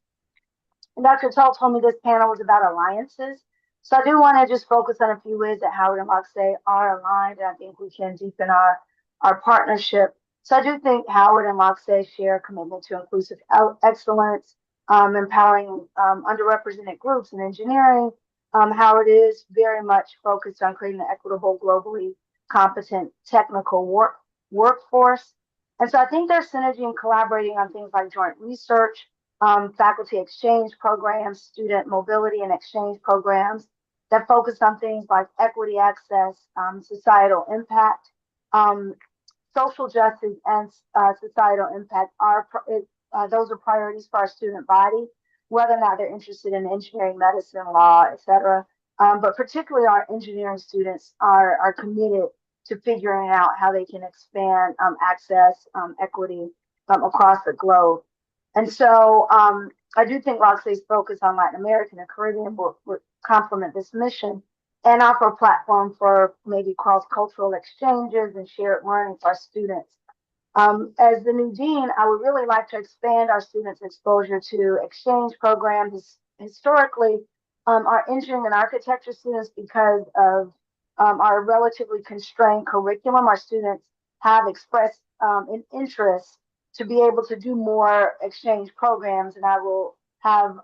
And Dr. Tull told me this panel was about alliances. So I do want to just focus on a few ways that Howard and LACCEI are aligned, and I think we can deepen our partnership. So I do think Howard and LACCEI share a commitment to inclusive excellence, empowering underrepresented groups in engineering. Howard is very much focused on creating an equitable, globally competent technical workforce. And so I think there's synergy in collaborating on things like joint research, faculty exchange programs, student mobility and exchange programs that focus on things like equity, access, societal impact, social justice, and societal impact. Those are priorities for our student body, whether or not they're interested in engineering, medicine, law, et cetera. But particularly our engineering students are committed to figuring out how they can expand access, equity across the globe. And so I do think LACCEI's focus on Latin American and Caribbean will complement this mission and offer a platform for maybe cross-cultural exchanges and shared learning for our students. As the new dean, I would really like to expand our students' exposure to exchange programs. Historically, our engineering and architecture students, because of our relatively constrained curriculum, our students have expressed an interest to be able to do more exchange programs, and I will have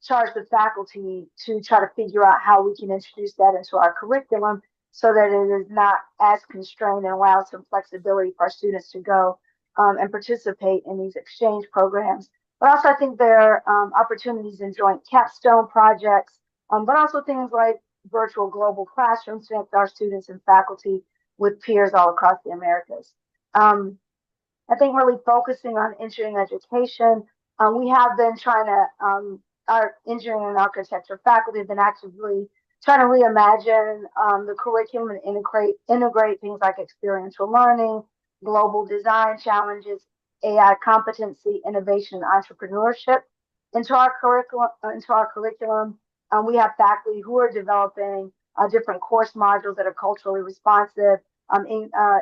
charged the faculty to try to figure out how we can introduce that into our curriculum so that it is not as constrained and allows some flexibility for our students to go and participate in these exchange programs. But also I think there are opportunities in joint capstone projects, but also things like virtual global classrooms to connect our students and faculty with peers all across the Americas. I think really focusing on engineering education, we have been trying to, our engineering and architecture faculty have been actively trying to reimagine the curriculum and integrate things like experiential learning, global design challenges, AI competency, innovation, and entrepreneurship into our curriculum. We have faculty who are developing different course modules that are culturally responsive,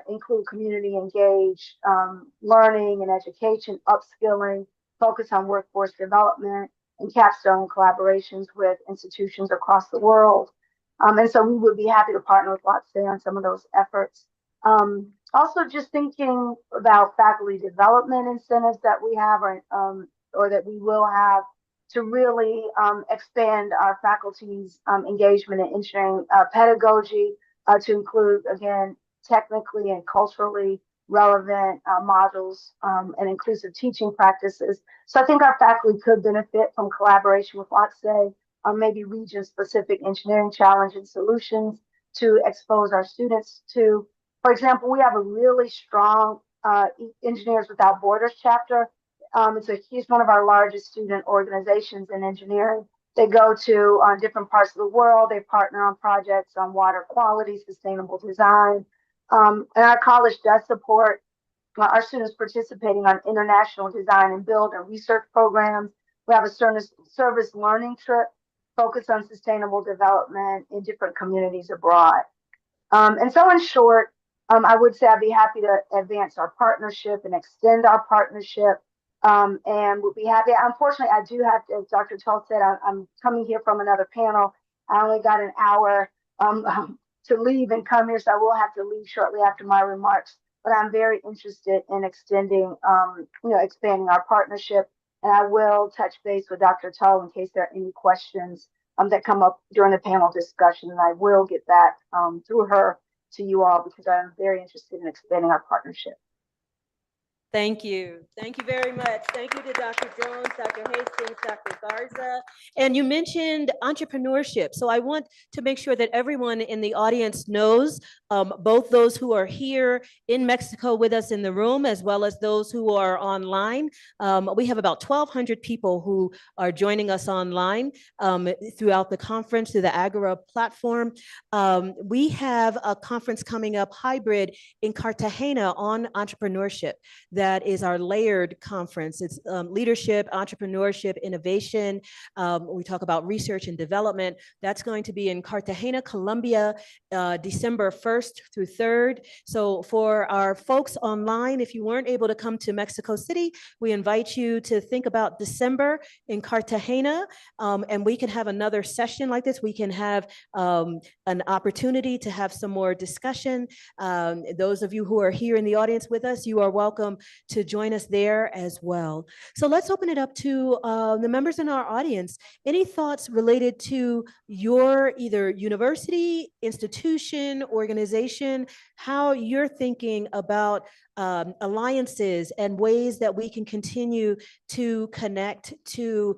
include community engaged learning and education, upskilling, focus on workforce development, and capstone collaborations with institutions across the world. And so we would be happy to partner with LACCEI on some of those efforts. Also just thinking about faculty development incentives that we have or that we will have to really expand our faculty's engagement in engineering pedagogy to include, again, technically and culturally relevant modules and inclusive teaching practices. So I think our faculty could benefit from collaboration with LACCEI on maybe region-specific engineering challenge and solutions to expose our students to. For example, we have a really strong Engineers Without Borders chapter. It's one of our largest student organizations in engineering. They go to different parts of the world. They partner on projects on water quality, sustainable design. And our college does support our students participating on international design and build and research programs. We have a service learning trip focused on sustainable development in different communities abroad. And so in short, I would say I'd be happy to advance our partnership and extend our partnership. And would be happy. Unfortunately, I do have to, as Dr. Tull said, I'm coming here from another panel. I only got an hour to leave and come here, so I will have to leave shortly after my remarks. But I'm very interested in extending, expanding our partnership. And I will touch base with Dr. Tull in case there are any questions that come up during the panel discussion. And I will get that through her to you all because I'm very interested in expanding our partnership. Thank you. Thank you very much. Thank you to Dr. Jones, Dr. Hastings, Dr. Garza. And you mentioned entrepreneurship. So I want to make sure that everyone in the audience knows, both those who are here in Mexico with us in the room, as well as those who are online. We have about 1,200 people who are joining us online throughout the conference, through the Agora platform. We have a conference coming up hybrid in Cartagena on entrepreneurship. That is our layered conference. It's leadership, entrepreneurship, innovation. We talk about research and development. That's going to be in Cartagena, Colombia, December 1st through 3rd. So for our folks online, if you weren't able to come to Mexico City, we invite you to think about December in Cartagena, and we can have another session like this. We can have an opportunity to have some more discussion. Those of you who are here in the audience with us, you are welcome to join us there as well. So let's open it up to the members in our audience. Any thoughts related to your either university, institution, organization, how you're thinking about alliances and ways that we can continue to connect, to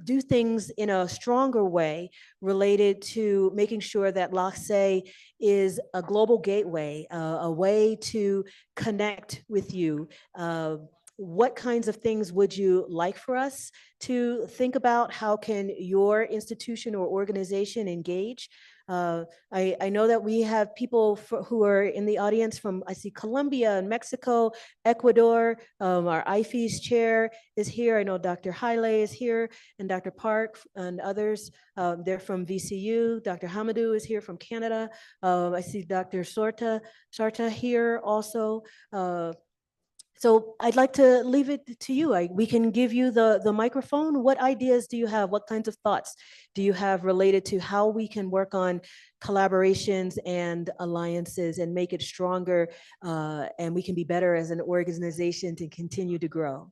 do things in a stronger way related to making sure that LACCEI is a global gateway, a way to connect with you. What kinds of things would you like for us to think about? How can your institution or organization engage? I know that we have people who are in the audience from, I see Colombia and Mexico, Ecuador. Our IFES chair is here. I know Dr. Haile is here and Dr. Park and others. They're from VCU. Dr. Hamadou is here from Canada. I see Dr. Sarta here also. So I'd like to leave it to you. We can give you the microphone. What ideas do you have? What kinds of thoughts do you have related to how we can work on collaborations and alliances and make it stronger, and we can be better as an organization to continue to grow?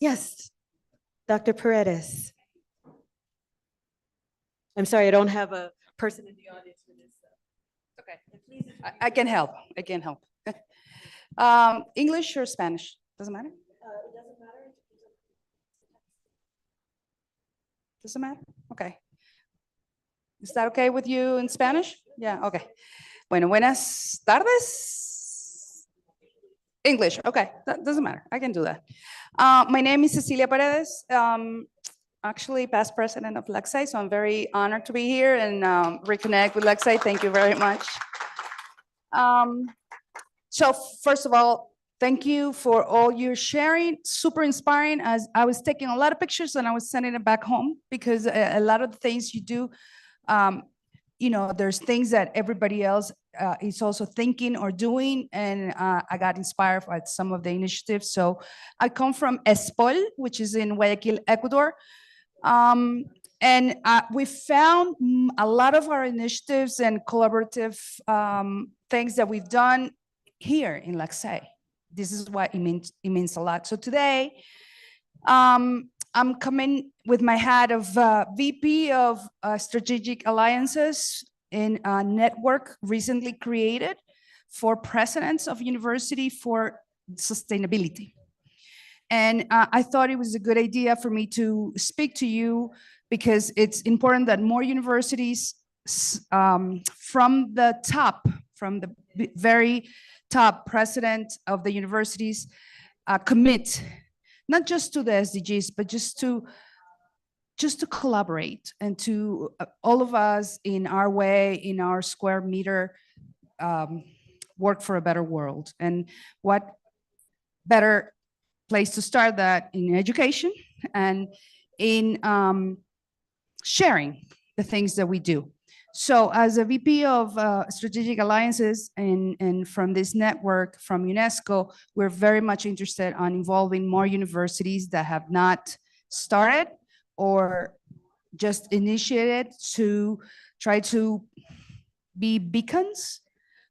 Yes, Dr. Paredes. I'm sorry, I don't have a person in the audience for this. Okay, I can help. I can help. English or Spanish? Doesn't matter? It doesn't matter. Doesn't matter? Okay. Is that okay with you in Spanish? Yeah, okay. Bueno, buenas tardes. English, okay, that doesn't matter. I can do that. My name is Cecilia Paredes. Actually past president of LACCEI, so I'm very honored to be here and reconnect with LACCEI. Thank you very much. So first of all, thank you for all your sharing, super inspiring. As I was taking a lot of pictures and I was sending it back home because a lot of the things you do, there's things that everybody else is also thinking or doing, and I got inspired by some of the initiatives. So I come from ESPOL, which is in Guayaquil, Ecuador. And we found a lot of our initiatives and collaborative things that we've done here in LACCEI. This is what it means a lot. So today, I'm coming with my hat of VP of Strategic Alliances in a network recently created for presidents of university for sustainability. And I thought it was a good idea for me to speak to you because it's important that more universities from the top from the very top president of the universities commit, not just to the SDGs, but just to collaborate and to all of us in our way, in our square meter, work for a better world. And what better place to start that in education and in sharing the things that we do. So as a VP of Strategic Alliances and from this network from UNESCO, we're very much interested on involving more universities that have not started or just initiated to try to be beacons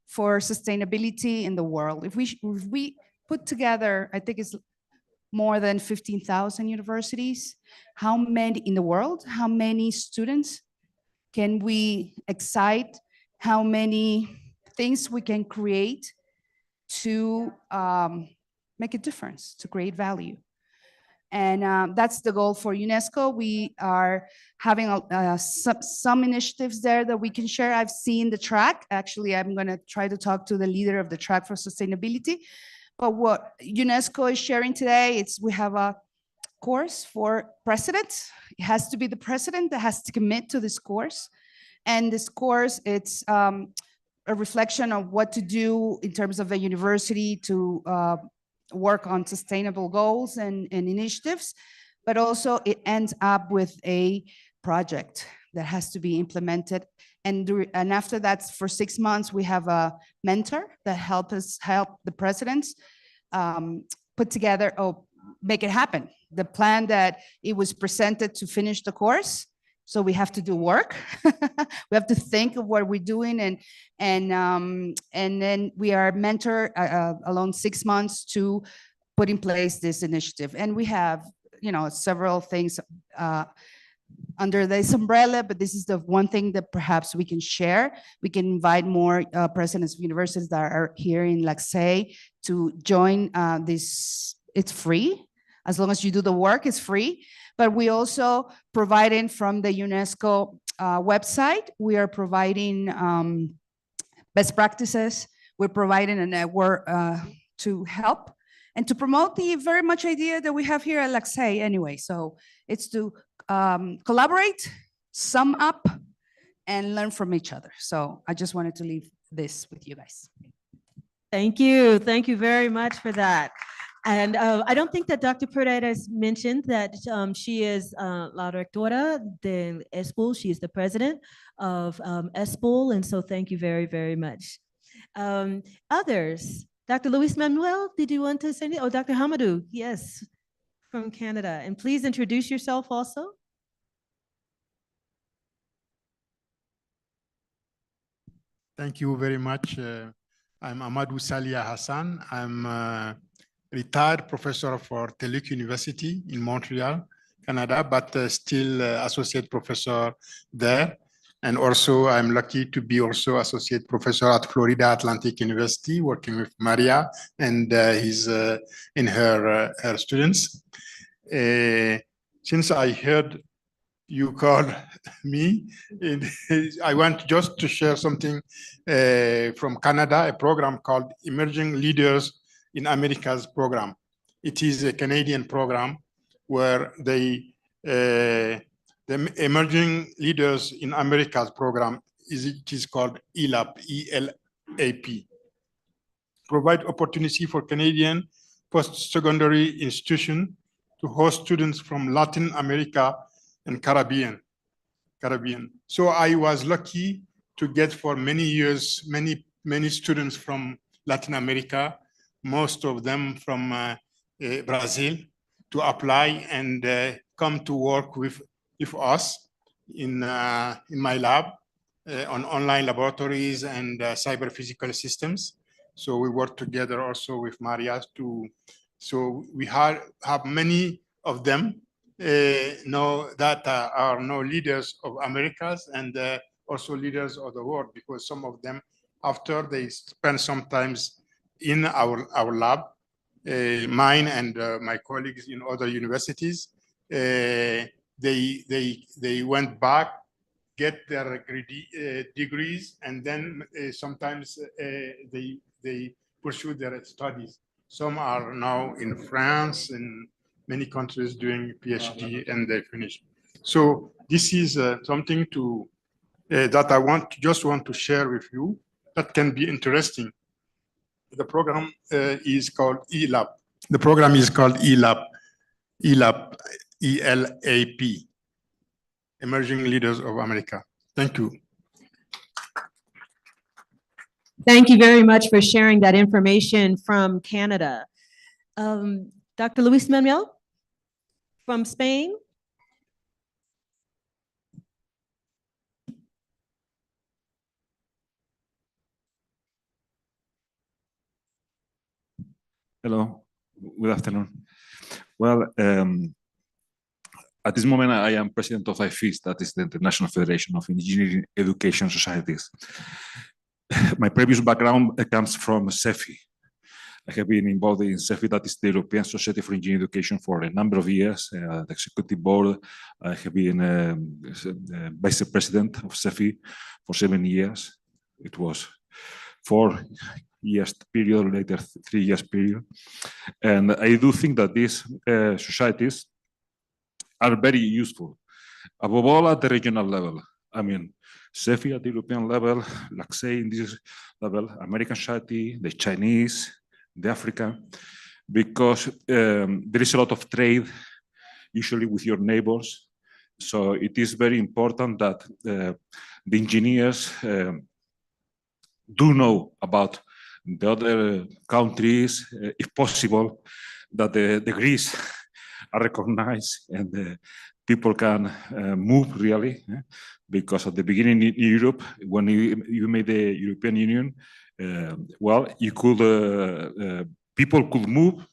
for sustainability in the world. If we put together, I think it's more than 15,000 universities, how many in the world, how many students can we excite, how many things we can create to make a difference, to create value. And that's the goal for UNESCO. We are having some initiatives there that we can share. I've seen the track. Actually, I'm going to try to talk to the leader of the track for sustainability. But what UNESCO is sharing today, we have a course for presidents. It has to be the president that has to commit to this course. And this course, it's a reflection of what to do in terms of the university to work on sustainable goals and initiatives, but also it ends up with a project that has to be implemented. And after that, for 6 months, we have a mentor that help the presidents put together or make it happen. The plan that it was presented to finish the course. So we have to do work. We have to think of what we're doing, and then we are mentored along 6 months to put in place this initiative. And we have, several things under this umbrella, but this is the one thing that perhaps we can share. We can invite more presidents of universities that are here in LACCEI to join this. It's free. As long as you do the work, it's free. But we also providing from the UNESCO website, we are providing best practices. We're providing a network to help and to promote the very much idea that we have here at LACCEI anyway. So it's to collaborate, sum up, and learn from each other. So I just wanted to leave this with you guys. Thank you. Thank you very much for that. And I don't think that Dr. Paredes mentioned that she is La Directora de ESPOL. She is the president of ESPOL. And so thank you very, very much. Others, Dr. Luis Manuel, did you want to say anything? Oh, Dr. Hamadou, yes, from Canada. And please introduce yourself also. Thank you very much. I'm Amadou Salia Hassan. I'm retired professor for Teluk University in Montreal, Canada, but still associate professor there. And also I'm lucky to be also associate professor at Florida Atlantic University, working with Maria and her students. Since I heard you call me, I want just to share something from Canada, a program called Emerging Leaders in America's program. It is a Canadian program where the Emerging Leaders in America's program it is called ELAP, E-L-A-P. Provide opportunity for Canadian post-secondary institution to host students from Latin America and Caribbean. So I was lucky to get for many years, many students from Latin America, most of them from Brazil, to apply and come to work with us in my lab on online laboratories and cyber physical systems. So we work together also with Maria so we have many of them know that are now leaders of Americas and also leaders of the world, because some of them, after they spend sometimes in our lab, mine and my colleagues in other universities, they went back get their degrees, and then sometimes they pursue their studies. Some are now in France and many countries doing PhD and they finish. So this is something to that I just want to share with you that can be interesting. The program is called ELAP. The program is called ELAP, ELAP, Emerging Leaders of America. Thank you. Thank you very much for sharing that information from Canada. Dr. Luis Manuel from Spain. Hello, good afternoon. Well, at this moment, I am president of IFES, that is the International Federation of Engineering Education Societies. My previous background comes from CEFI. I have been involved in CEFI, that is the European Society for Engineering Education, for a number of years. The executive board, I have been vice president of CEFI for 7 years. It was 4 years period, later 3 years period. And I do think that these societies are very useful, above all at the regional level. I mean, CEFI at the European level, LACCEI in this level, American Society, the Chinese, the African, because there is a lot of trade, usually with your neighbors. So it is very important that the engineers do know about the other countries, if possible, that the degrees are recognized and people can move really, because at the beginning in Europe, when you made the European Union, well, you could, people could move,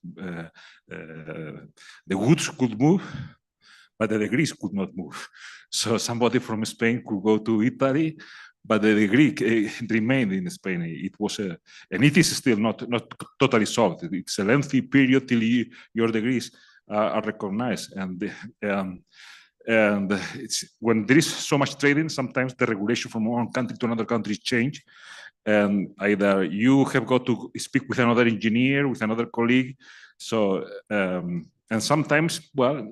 the goods could move, but the degrees could not move. So somebody from Spain could go to Italy, but the degree remained in Spain. It was and it is still not totally solved. It's a lengthy period till your degrees are recognized, and it's when there is so much trading, sometimes the regulation from one country to another country change, and either you have got to speak with another engineer, with another colleague. So and sometimes, well,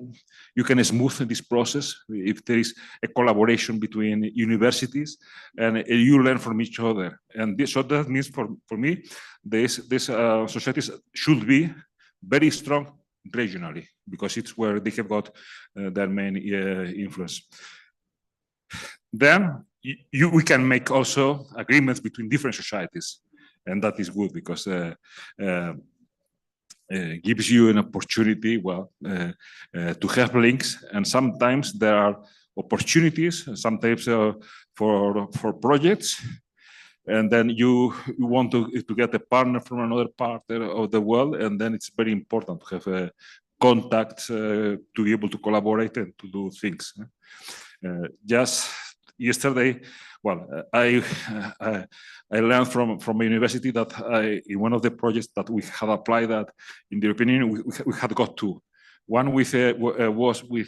you can smooth this process if there is a collaboration between universities and you learn from each other. And this, so that means for me, these societies should be very strong regionally, because it's where they have got their main influence. Then we can make also agreements between different societies, and that is good because gives you an opportunity, well, to have links, and sometimes there are opportunities, sometimes for projects, and then you want to get a partner from another part of the world, and then it's very important to have a contact to be able to collaborate and to do things. Just yesterday, well, I learned from a university that in one of the projects that we had applied that in the European Union, we had got two. One was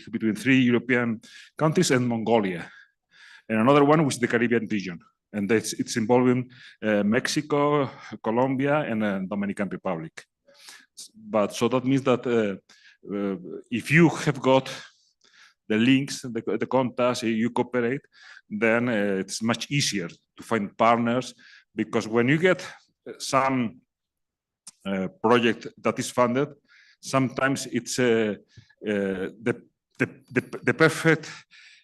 between 3 European countries and Mongolia, and another one was the Caribbean region, and it's involving Mexico, Colombia, and Dominican Republic. But so that means that if you have got the links, the contacts, you cooperate, then it's much easier to find partners, because when you get some project that is funded, sometimes it's the perfect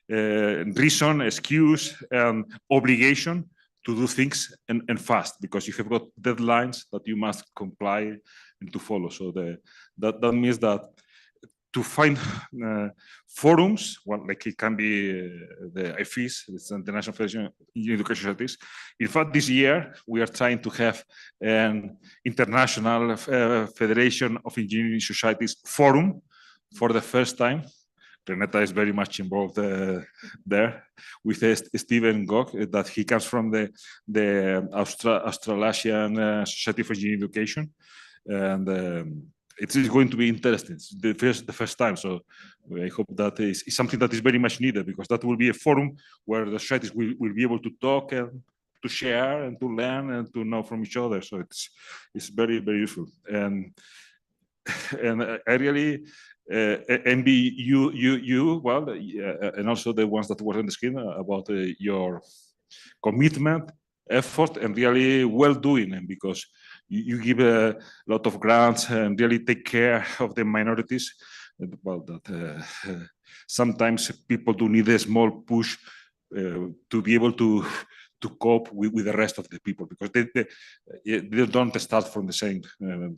reason, excuse, and obligation to do things and fast, because you have got deadlines that you must comply and to follow. So that means that to find forums, well, like it can be the IFES, it's the International Federation of Engineering Education Societies. In fact, this year we are trying to have an International Federation of Engineering Societies forum for the first time. Renata is very much involved there with Stephen Gogg, that he comes from the Australasian Society for Engineering Education, and it is going to be interesting. It's the first time. So I hope that is something that is very much needed, because that will be a forum where the societies will be able to talk and to share and to learn and to know from each other. So it's very, very useful. And I really envy you, well, and also the ones that were on the screen about your commitment, effort, and really well doing, and because you give a lot of grants and really take care of the minorities. Well, that sometimes people do need a small push to be able to cope with the rest of the people, because they don't start from the same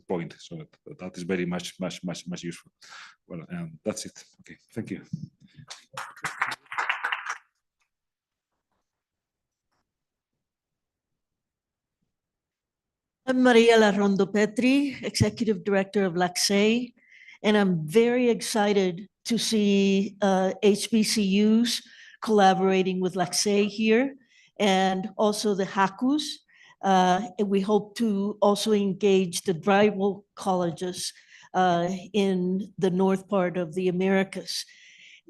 point. So that is very much useful. Well, and that's it. Okay, thank you. I'm Mariela Rondo Petri, Executive Director of LACCEI, and I'm very excited to see HBCUs collaborating with LACCEI here, and also the HACUs. And we hope to also engage the rival colleges in the north part of the Americas.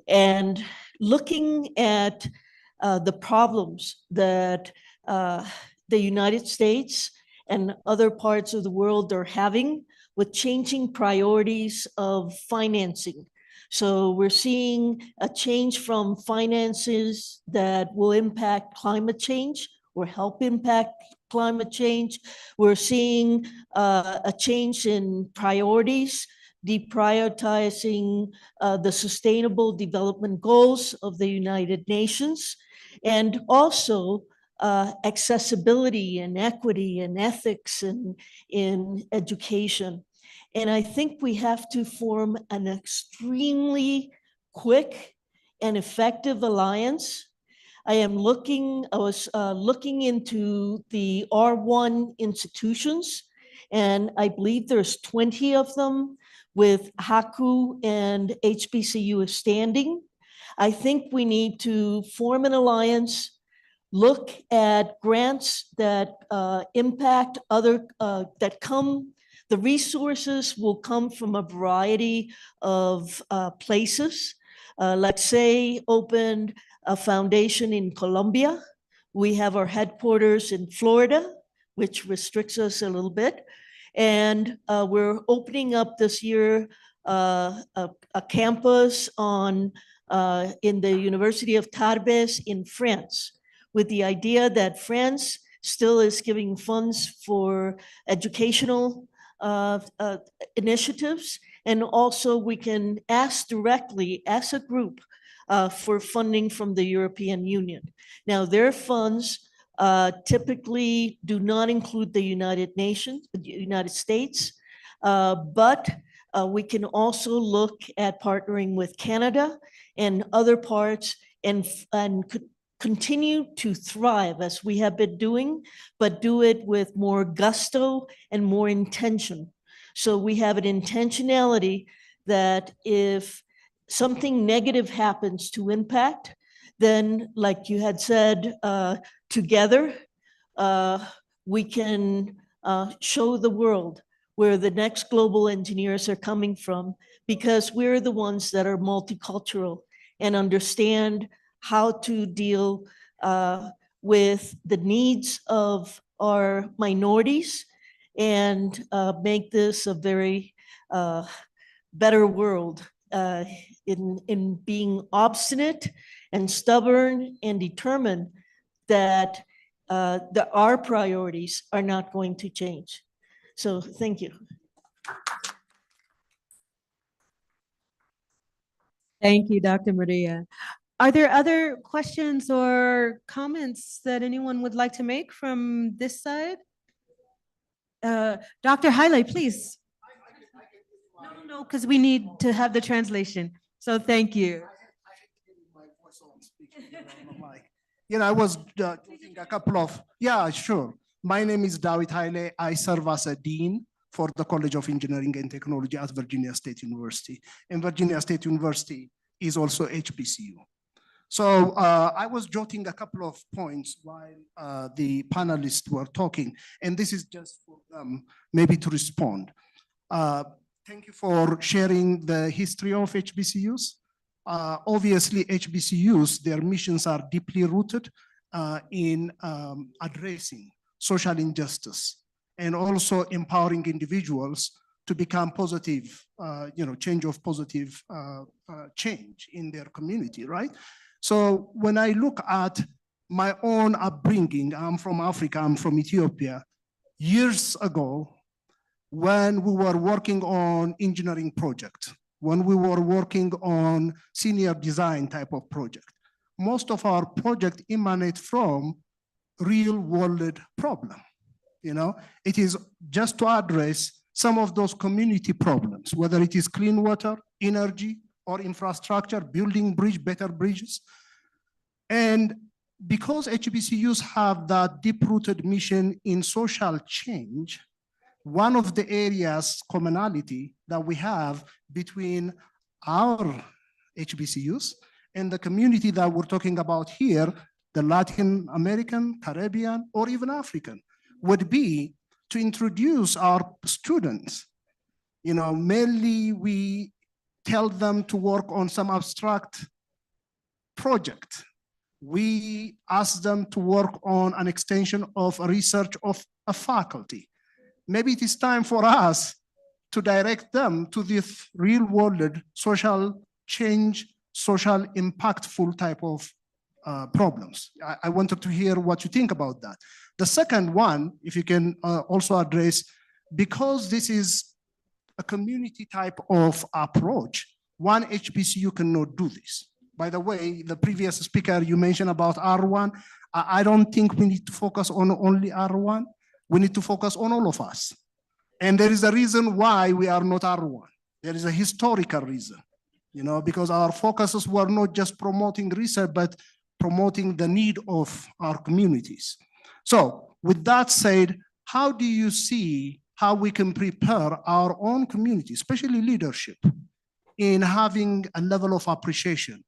And looking at the problems that the United States and other parts of the world are having with changing priorities of financing. So we're seeing a change from finances that will impact climate change or help impact climate change. We're seeing a change in priorities, deprioritizing the Sustainable Development Goals of the United Nations, and also accessibility and equity and ethics in education. And I think we have to form an extremely quick and effective alliance. I was looking into the R1 institutions, and I believe there's 20 of them with HACU and HBCU standing. I think we need to form an alliance, look at grants that impact other, the resources will come from a variety of places. LACCEI opened a foundation in Colombia. We have our headquarters in Florida, which restricts us a little bit. And we're opening up this year a campus in the University of Tarbes in France, with the idea that France still is giving funds for educational initiatives. And also we can ask directly as a group for funding from the European Union. Now their funds typically do not include the United States, but we can also look at partnering with Canada and other parts and continue to thrive as we have been doing, but do it with more gusto and more intention. So we have an intentionality that if something negative happens to impact, then like you had said, together, we can show the world where the next global engineers are coming from, because we're the ones that are multicultural and understand how to deal with the needs of our minorities and make this a very better world in being obstinate and stubborn and determined that our priorities are not going to change. So thank you. Thank you, Dr. Maria. Are there other questions or comments that anyone would like to make from this side? Dr. Haile, please. No, because we need to have the translation. So thank you. You know, I was doing a couple of, yeah, sure. My name is David Haile. I serve as a dean for the College of Engineering and Technology at Virginia State University. And Virginia State University is also HBCU. So I was jotting a couple of points while the panelists were talking, and this is just for them maybe to respond. 10 Thank you for sharing the history of HBCUs. Obviously, HBCUs, their missions are deeply rooted in addressing social injustice and also empowering individuals to become positive, change of positive change in their community, right? So when I look at my own upbringing, I'm from Africa, I'm from Ethiopia. Years ago, when we were working on engineering project, when we were working on senior design type of project, most of our project emanate from real world problem. It is just to address some of those community problems, whether it is clean water, energy, or infrastructure, building better bridges. And because HBCUs have that deep-rooted mission in social change, one of the areas commonality that we have between our HBCUs and the community that we're talking about here, the Latin American, Caribbean, or even African, would be to introduce our students. Mainly we tell them to work on some abstract project. We ask them to work on an extension of research of a faculty. Maybe it is time for us to direct them to this real world social change, social impactful type of problems. I wanted to hear what you think about that. The second one, if you can also address, because this is a community type of approach, one HBCU cannot do this. By the way, the previous speaker, you mentioned about R1. I don't think we need to focus on only R1. We need to focus on all of us. And there is a reason why we are not R1. There is a historical reason, because our focuses were not just promoting research, but promoting the need of our communities. So with that said, how do you see how we can prepare our own community, especially leadership, in having a level of appreciation?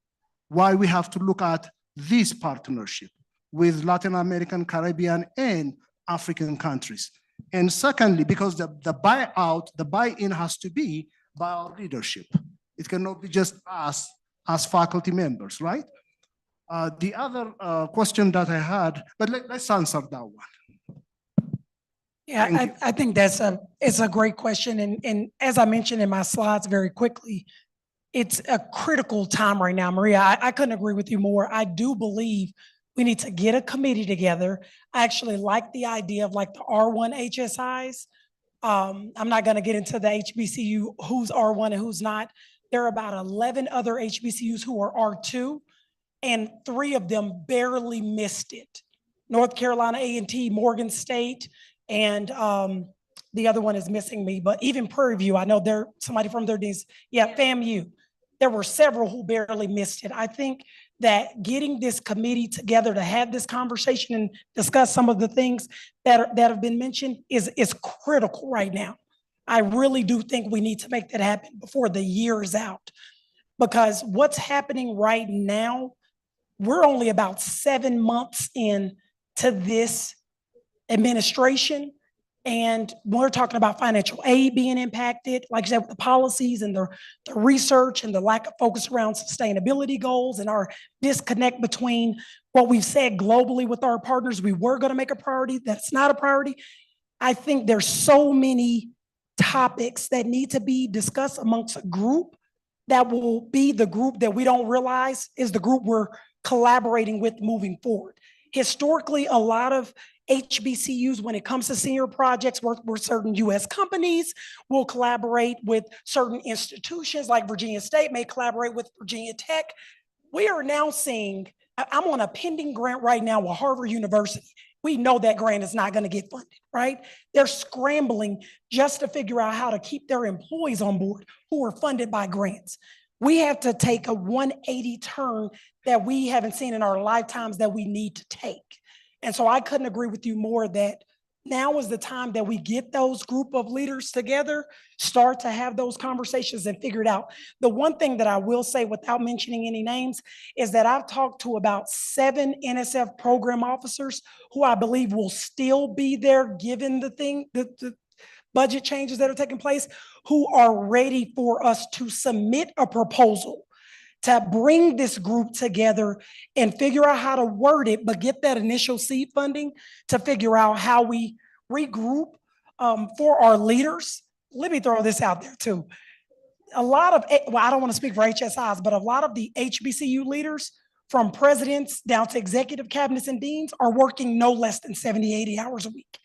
Why we have to look at this partnership with Latin American, Caribbean, and African countries. And secondly, because the buy-in has to be by our leadership. It cannot be just us as faculty members, right? The other question that I had, but let's answer that one. Yeah, I think it's a great question. And as I mentioned in my slides very quickly, it's a critical time right now, Maria. I couldn't agree with you more. I do believe we need to get a committee together. I actually like the idea of like the R1 HSIs. I'm not going to get into the HBCU, who's R1 and who's not. There are about 11 other HBCUs who are R2, and 3 of them barely missed it. North Carolina A&T, Morgan State, and the other one is missing me, but even Prairie View, I know they're somebody from their days. Yeah, FAMU. There were several who barely missed it. I think that getting this committee together to have this conversation and discuss some of the things that have been mentioned is critical right now. I really do think we need to make that happen before the year is out, because what's happening right now, we're only about 7 months in to this administration. And we're talking about financial aid being impacted, like I said, with the policies and the research and the lack of focus around sustainability goals and our disconnect between what we've said globally with our partners we were going to make a priority, that's not a priority. I think there's so many topics that need to be discussed amongst a group that will be the group that we don't realize is the group we're collaborating with moving forward. Historically, a lot of HBCUs, when it comes to senior projects, work with certain US companies, will collaborate with certain institutions, like Virginia State may collaborate with Virginia Tech. We are now seeing, I'm on a pending grant right now with Harvard University. We know that grant is not going to get funded, right? They're scrambling just to figure out how to keep their employees on board who are funded by grants. We have to take a 180 turn that we haven't seen in our lifetimes that we need to take. And so I couldn't agree with you more that now is the time that we get those group of leaders together, start to have those conversations and figure it out. The one thing that I will say without mentioning any names is that I've talked to about 7 NSF program officers who I believe will still be there given the budget changes that are taking place, who are ready for us to submit a proposal to bring this group together and figure out how to word it, but get that initial seed funding to figure out how we regroup for our leaders. Let me throw this out there too. A lot of, well, I don't want to speak for HSIs, but a lot of the HBCU leaders, from presidents down to executive cabinets and deans, are working no less than 70, 80 hours a week.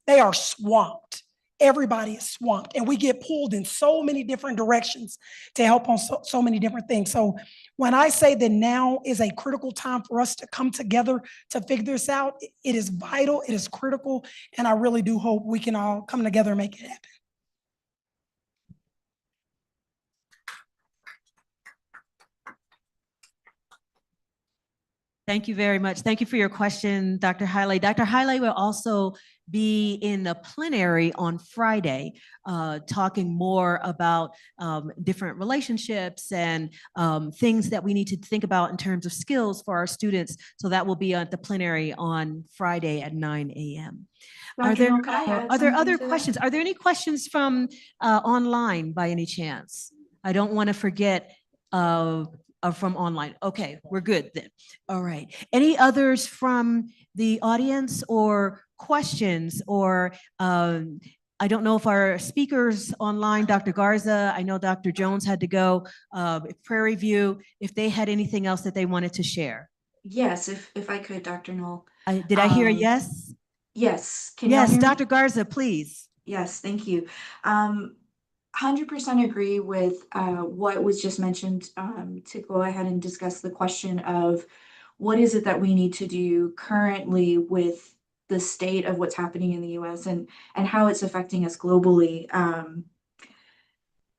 They are swamped. Everybody is swamped, and we get pulled in so many different directions to help on so many different things. So when I say that now is a critical time for us to come together to figure this out, it is vital, it is critical, and I really do hope we can all come together and make it happen. Thank you very much. Thank you for your question, Dr. Haile. Dr. Haile will also be in the plenary on Friday, talking more about different relationships and things that we need to think about in terms of skills for our students. So that will be at the plenary on Friday at 9 a.m. Are there other questions? Are there any questions from online by any chance? I don't want to forget from online. Okay, we're good then. All right. Any others from the audience or questions or I don't know if our speakers online, Dr. Garza, I know Dr. Jones had to go, Prairie View, if they had anything else that they wanted to share. Yes, if I could, Dr. Knoll. Did I hear a yes? Yes. Yes, Dr. Garza, please. Yes, thank you. 100% agree with what was just mentioned, to go ahead and discuss the question of what is it that we need to do currently with the state of what's happening in the US and how it's affecting us globally.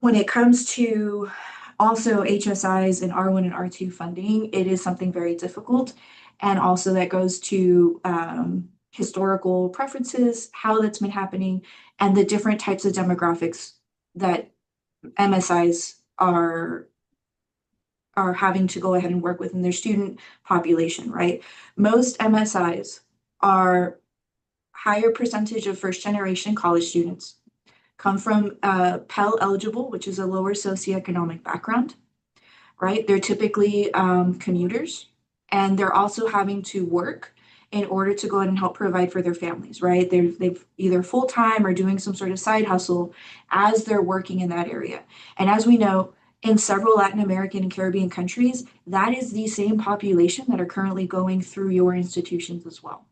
When it comes to also HSIs and R1 and R2 funding, it is something very difficult. And also that goes to historical preferences, how that's been happening, and the different types of demographics that MSIs are having to go ahead and work with in their student population, right? Most MSIs are higher percentage of first generation college students, come from Pell eligible, which is a lower socioeconomic background, right? They're typically commuters, and they're also having to work in order to go ahead and help provide for their families, right? They've either full-time or doing some sort of side hustle as they're working in that area. And as we know, in several Latin American and Caribbean countries, that is the same population that are currently going through your institutions as well.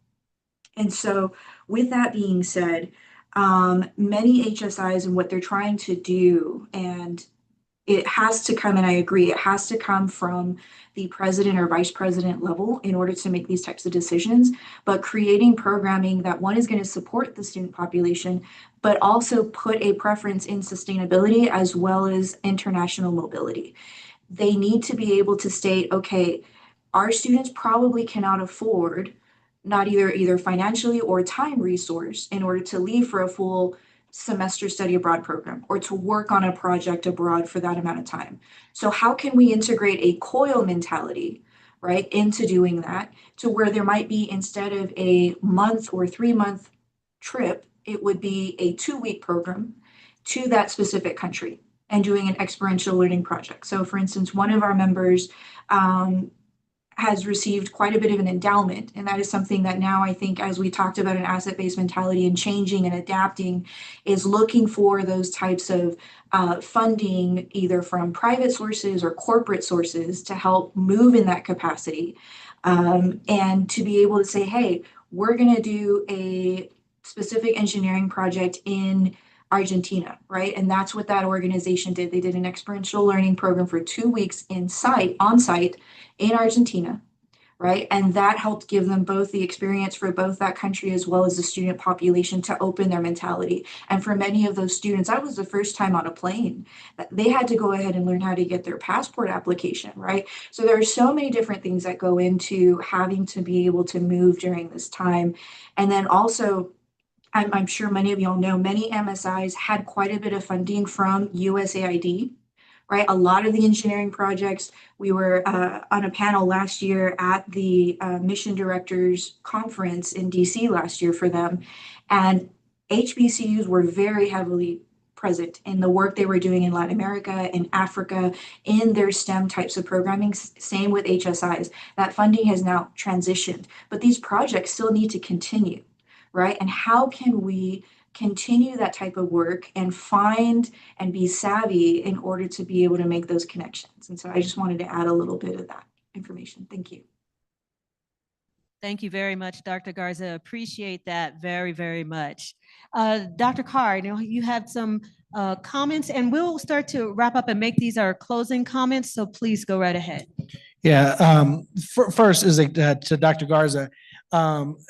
And so with that being said, many HSIs and what they're trying to do, and it has to come, and I agree, it has to come from the president or vice president level in order to make these types of decisions, but creating programming that one is going to support the student population, but also put a preference in sustainability as well as international mobility. They need to be able to state, okay, our students probably cannot afford not either financially or time resource in order to leave for a full semester study abroad program or to work on a project abroad for that amount of time. So how can we integrate a COIL mentality, right, into doing that, to where there might be, instead of a month or 3-month trip, it would be a 2-week program to that specific country and doing an experiential learning project. So for instance, one of our members has received quite a bit of an endowment. And that is something that now I think, as we talked about an asset-based mentality and changing and adapting, is looking for those types of funding, either from private sources or corporate sources, to help move in that capacity. And to be able to say, hey, we're gonna do a specific engineering project in Argentina, right? And that's what that organization did. They did an experiential learning program for 2 weeks on site in Argentina, right? And that helped give them both the experience for both that country as well as the student population to open their mentality. And for many of those students, that was the first time on a plane. They had to go ahead and learn how to get their passport application, right? So there are so many different things that go into having to be able to move during this time. And then also, I'm sure many of y'all know, many MSIs had quite a bit of funding from USAID, right? A lot of the engineering projects, we were on a panel last year at the Mission Directors Conference in DC last year for them. And HBCUs were very heavily present in the work they were doing in Latin America, in Africa, in their STEM types of programming. Same with HSIs. That funding has now transitioned, but these projects still need to continue, right? And how can we continue that type of work and find and be savvy in order to be able to make those connections? And so I just wanted to add a little bit of that information. Thank you. Thank you very much, Dr. Garza. Appreciate that very, very much. Dr. Carr, you had some comments, and we'll start to wrap up and make these our closing comments, so please go right ahead. Yeah, first is like to Dr. Garza,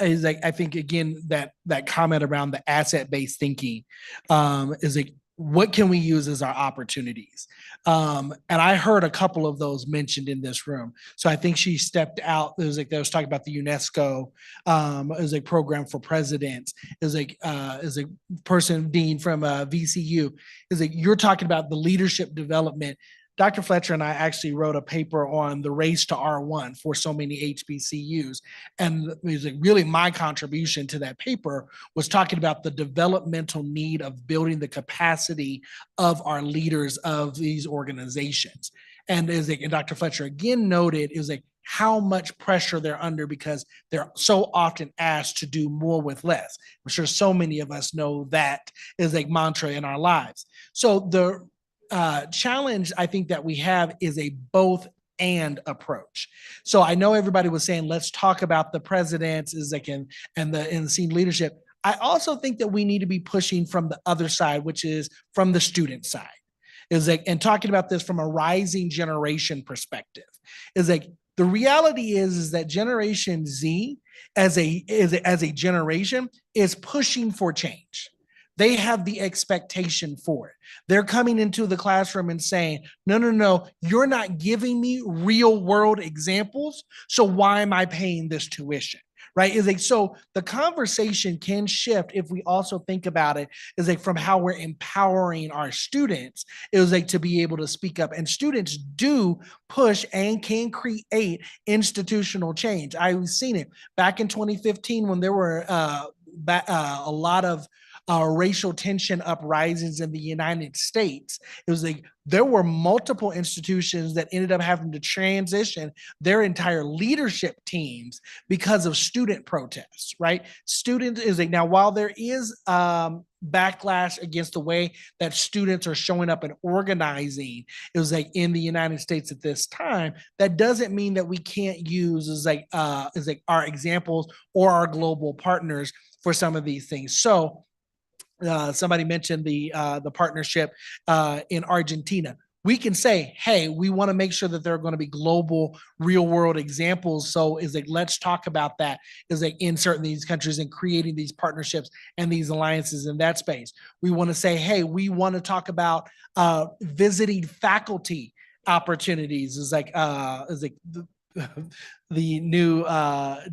is like, I think again, that comment around the asset-based thinking is like, what can we use as our opportunities? And I heard a couple of those mentioned in this room. So I think she stepped out. It was like, they was talking about the UNESCO, it was a program for presidents. It was like, is a person, Dean from VCU, is like, you're talking about the leadership development. Dr. Fletcher and I actually wrote a paper on the race to R1 for so many HBCUs. And it was like really my contribution to that paper was talking about the developmental need of building the capacity of our leaders of these organizations. And as like, and Dr. Fletcher again noted, it was like how much pressure they're under because they're so often asked to do more with less. I'm sure so many of us know that is like mantra in our lives. So the challenge I think that we have is a both and approach. So I know everybody was saying, let's talk about the presidents is like and the senior leadership. I also think that we need to be pushing from the other side, which is from the student side. Is like, and talking about this from a rising generation perspective, is like the reality is that Generation Z as a generation is pushing for change. They have the expectation for it. They're coming into the classroom and saying, no, you're not giving me real world examples. So why am I paying this tuition? Right? Is like, so the conversation can shift if we also think about it is like from how we're empowering our students. It was like to be able to speak up, and students do push and can create institutional change. I've seen it back in 2015 when there were a lot of racial tension uprisings in the United States. It was like there were multiple institutions that ended up having to transition their entire leadership teams because of student protests, right? Students is like, now while there is backlash against the way that students are showing up and organizing, it was like in the United States at this time, that doesn't mean that we can't use as like our examples or our global partners for some of these things. So somebody mentioned the partnership in Argentina. We can say, hey, we want to make sure that there are going to be global real world examples. So is like, let's talk about that is like in certain these countries and creating these partnerships and these alliances in that space. We want to say, hey, we want to talk about visiting faculty opportunities is like the new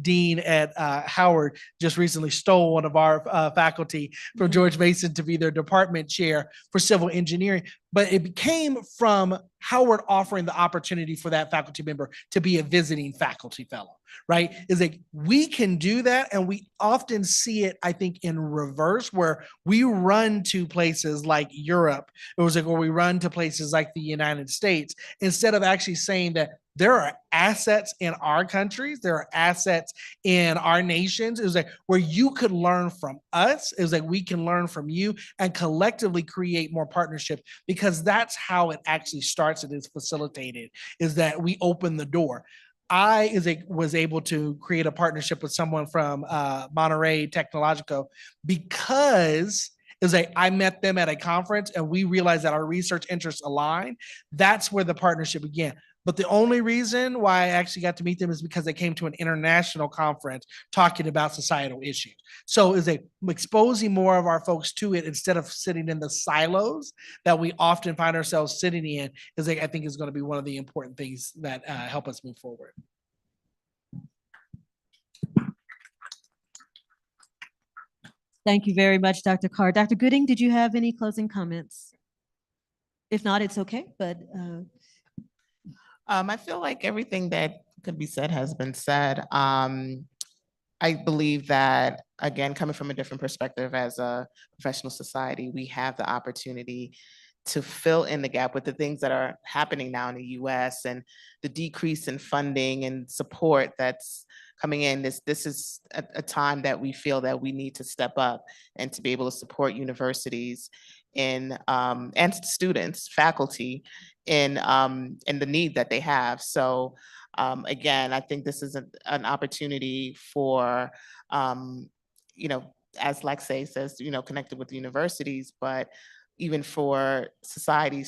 dean at Howard just recently stole one of our faculty from George Mason to be their department chair for civil engineering. But it came from Howard offering the opportunity for that faculty member to be a visiting faculty fellow, right? Is like we can do that. And we often see it, I think, in reverse, where we run to places like Europe. It was like, or we run to places like the United States, instead of actually saying that there are assets in our countries, there are assets in our nations. It was like where you could learn from us. It was like we can learn from you and collectively create more partnership, because that's how it actually starts and is facilitated, is that we open the door. I was able to create a partnership with someone from Monterey Technologico because it was like I met them at a conference and we realized that our research interests align. That's where the partnership began. But the only reason why I actually got to meet them is because they came to an international conference talking about societal issues. So is exposing more of our folks to it instead of sitting in the silos that we often find ourselves sitting in is I think is going to be one of the important things that help us move forward. Thank you very much, Dr. Carr. Dr. Gooding, did you have any closing comments? If not, it's okay, but. I feel like everything that could be said has been said. I believe that, again, coming from a different perspective as a professional society, we have the opportunity to fill in the gap with the things that are happening now in the US and the decrease in funding and support that's coming in. This is a time that we feel that we need to step up and to be able to support universities in and students, faculty in the need that they have. So again, I think this is an opportunity for, you know, as LACCEI says, you know, connected with universities, but even for society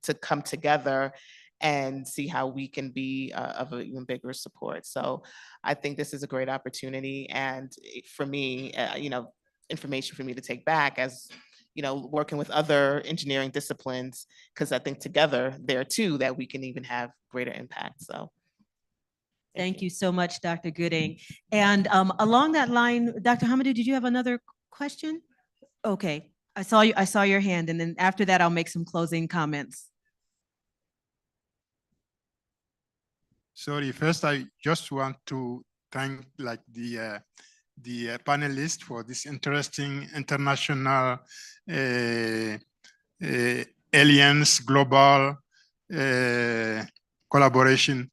to come together and see how we can be of an even bigger support. So I think this is a great opportunity. And for me, you know, information for me to take back as, you know, working with other engineering disciplines, because I think together there too, that we can even have greater impact. So. Thank you so much, Dr. Gooding. And along that line, Dr. Hamadou, did you have another question? Okay, I saw your hand, and then after that, I'll make some closing comments. Sorry, first I just want to thank the panelists for this interesting international alliance, global collaboration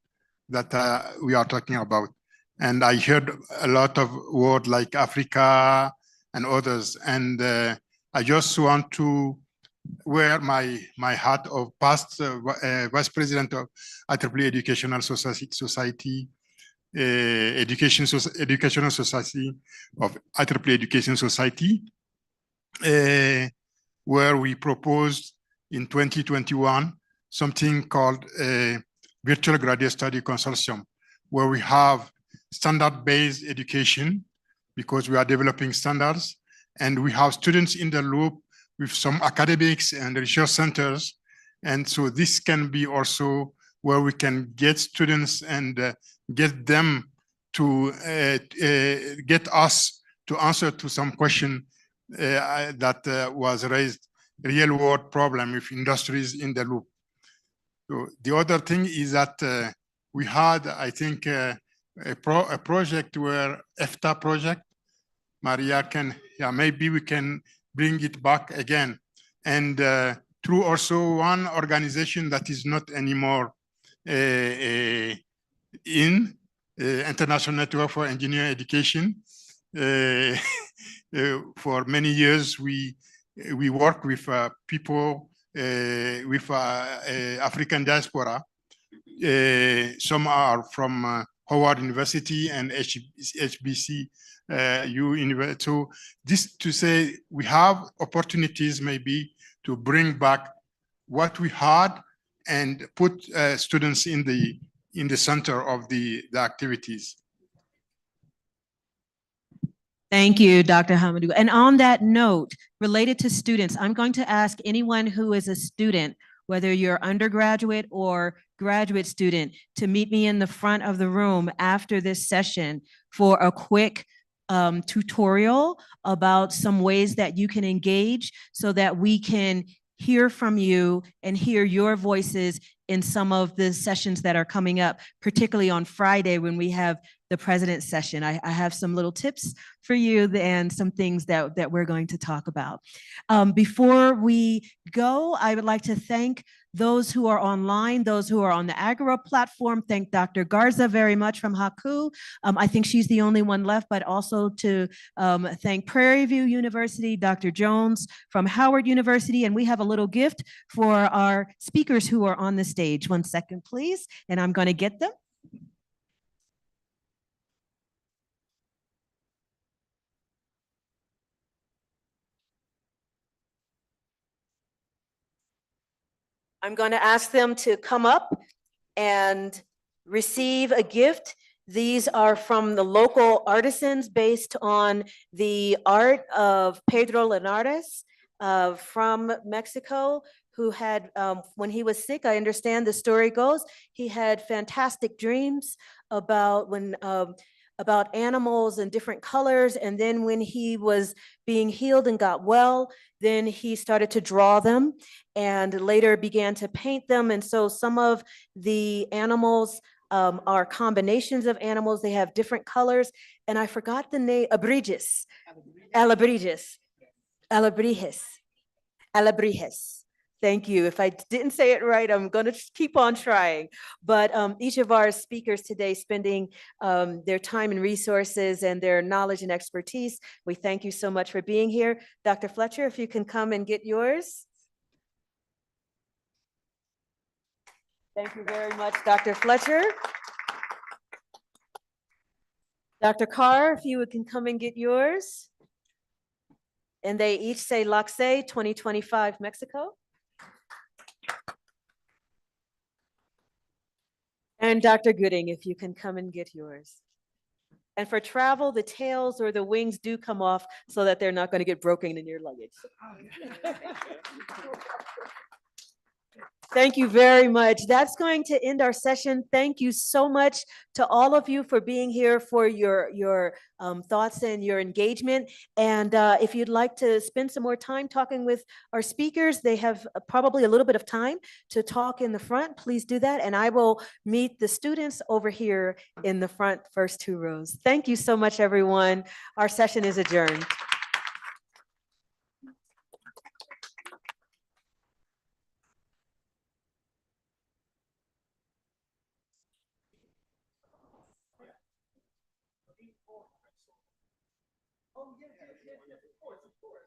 that we are talking about. And I heard a lot of words like Africa and others. And I just want to wear my hat of past vice president of IEEE Educational Society, Educational Society of IEEE Education Society, where we proposed in 2021 something called a Virtual Graduate Study Consortium, where we have standard-based education because we are developing standards, and we have students in the loop with some academics and research centers. And so this can be also where we can get students and get them to get us to answer to some question that was raised, real world problem with industries in the loop. So the other thing is that we had, I think, a project where EFTA project, Maria can, yeah, maybe we can bring it back again. And through also one organization that is not anymore in International Network for Engineering Education. For many years, we work with people with African diaspora. Some are from Howard University and HBCU University. So this to say we have opportunities maybe to bring back what we had and put students in the center of the activities. Thank you, Dr. Hamadou. And on that note, related to students, I'm going to ask anyone who is a student, whether you're undergraduate or graduate student, to meet me in the front of the room after this session for a quick tutorial about some ways that you can engage so that we can hear from you and hear your voices in some of the sessions that are coming up, particularly on Friday when we have the president's session. I have some little tips for you and some things that we're going to talk about. Before we go, I would like to thank those who are online, those who are on the Agora platform. Thank Dr. Garza very much from HACU. I think she's the only one left, but also to thank Prairie View University, Dr. Jones from Howard University, and we have a little gift for our speakers who are on the stage. 1 second, please, and I'm going to get them. I'm going to ask them to come up and receive a gift. These are from the local artisans based on the art of Pedro Linares from Mexico, who had, when he was sick, I understand the story goes, he had fantastic dreams about about animals and different colors. And then when he was being healed and got well, then he started to draw them and later began to paint them. And so some of the animals are combinations of animals. They have different colors. And I forgot the name, abriges, alabrijes, alabrijes, alabrijes. Thank you. If I didn't say it right, I'm going to keep on trying. But each of our speakers today spending their time and resources and their knowledge and expertise, we thank you so much for being here. Dr. Fletcher, if you can come and get yours. Thank you very much, Dr. Fletcher. Dr. Carr, if you can come and get yours. And they each say LACCEI 2025 Mexico. And Dr. Gooding, if you can come and get yours. And for travel, the tails or the wings do come off so that they're not going to get broken in your luggage. Thank you very much. That's going to end our session. Thank you so much to all of you for being here, for your thoughts and your engagement. And if you'd like to spend some more time talking with our speakers, they have probably a little bit of time to talk in the front. Please do that. And I will meet the students over here in the front first two rows. Thank you so much, everyone. Our session is adjourned. Oh, yeah, of course.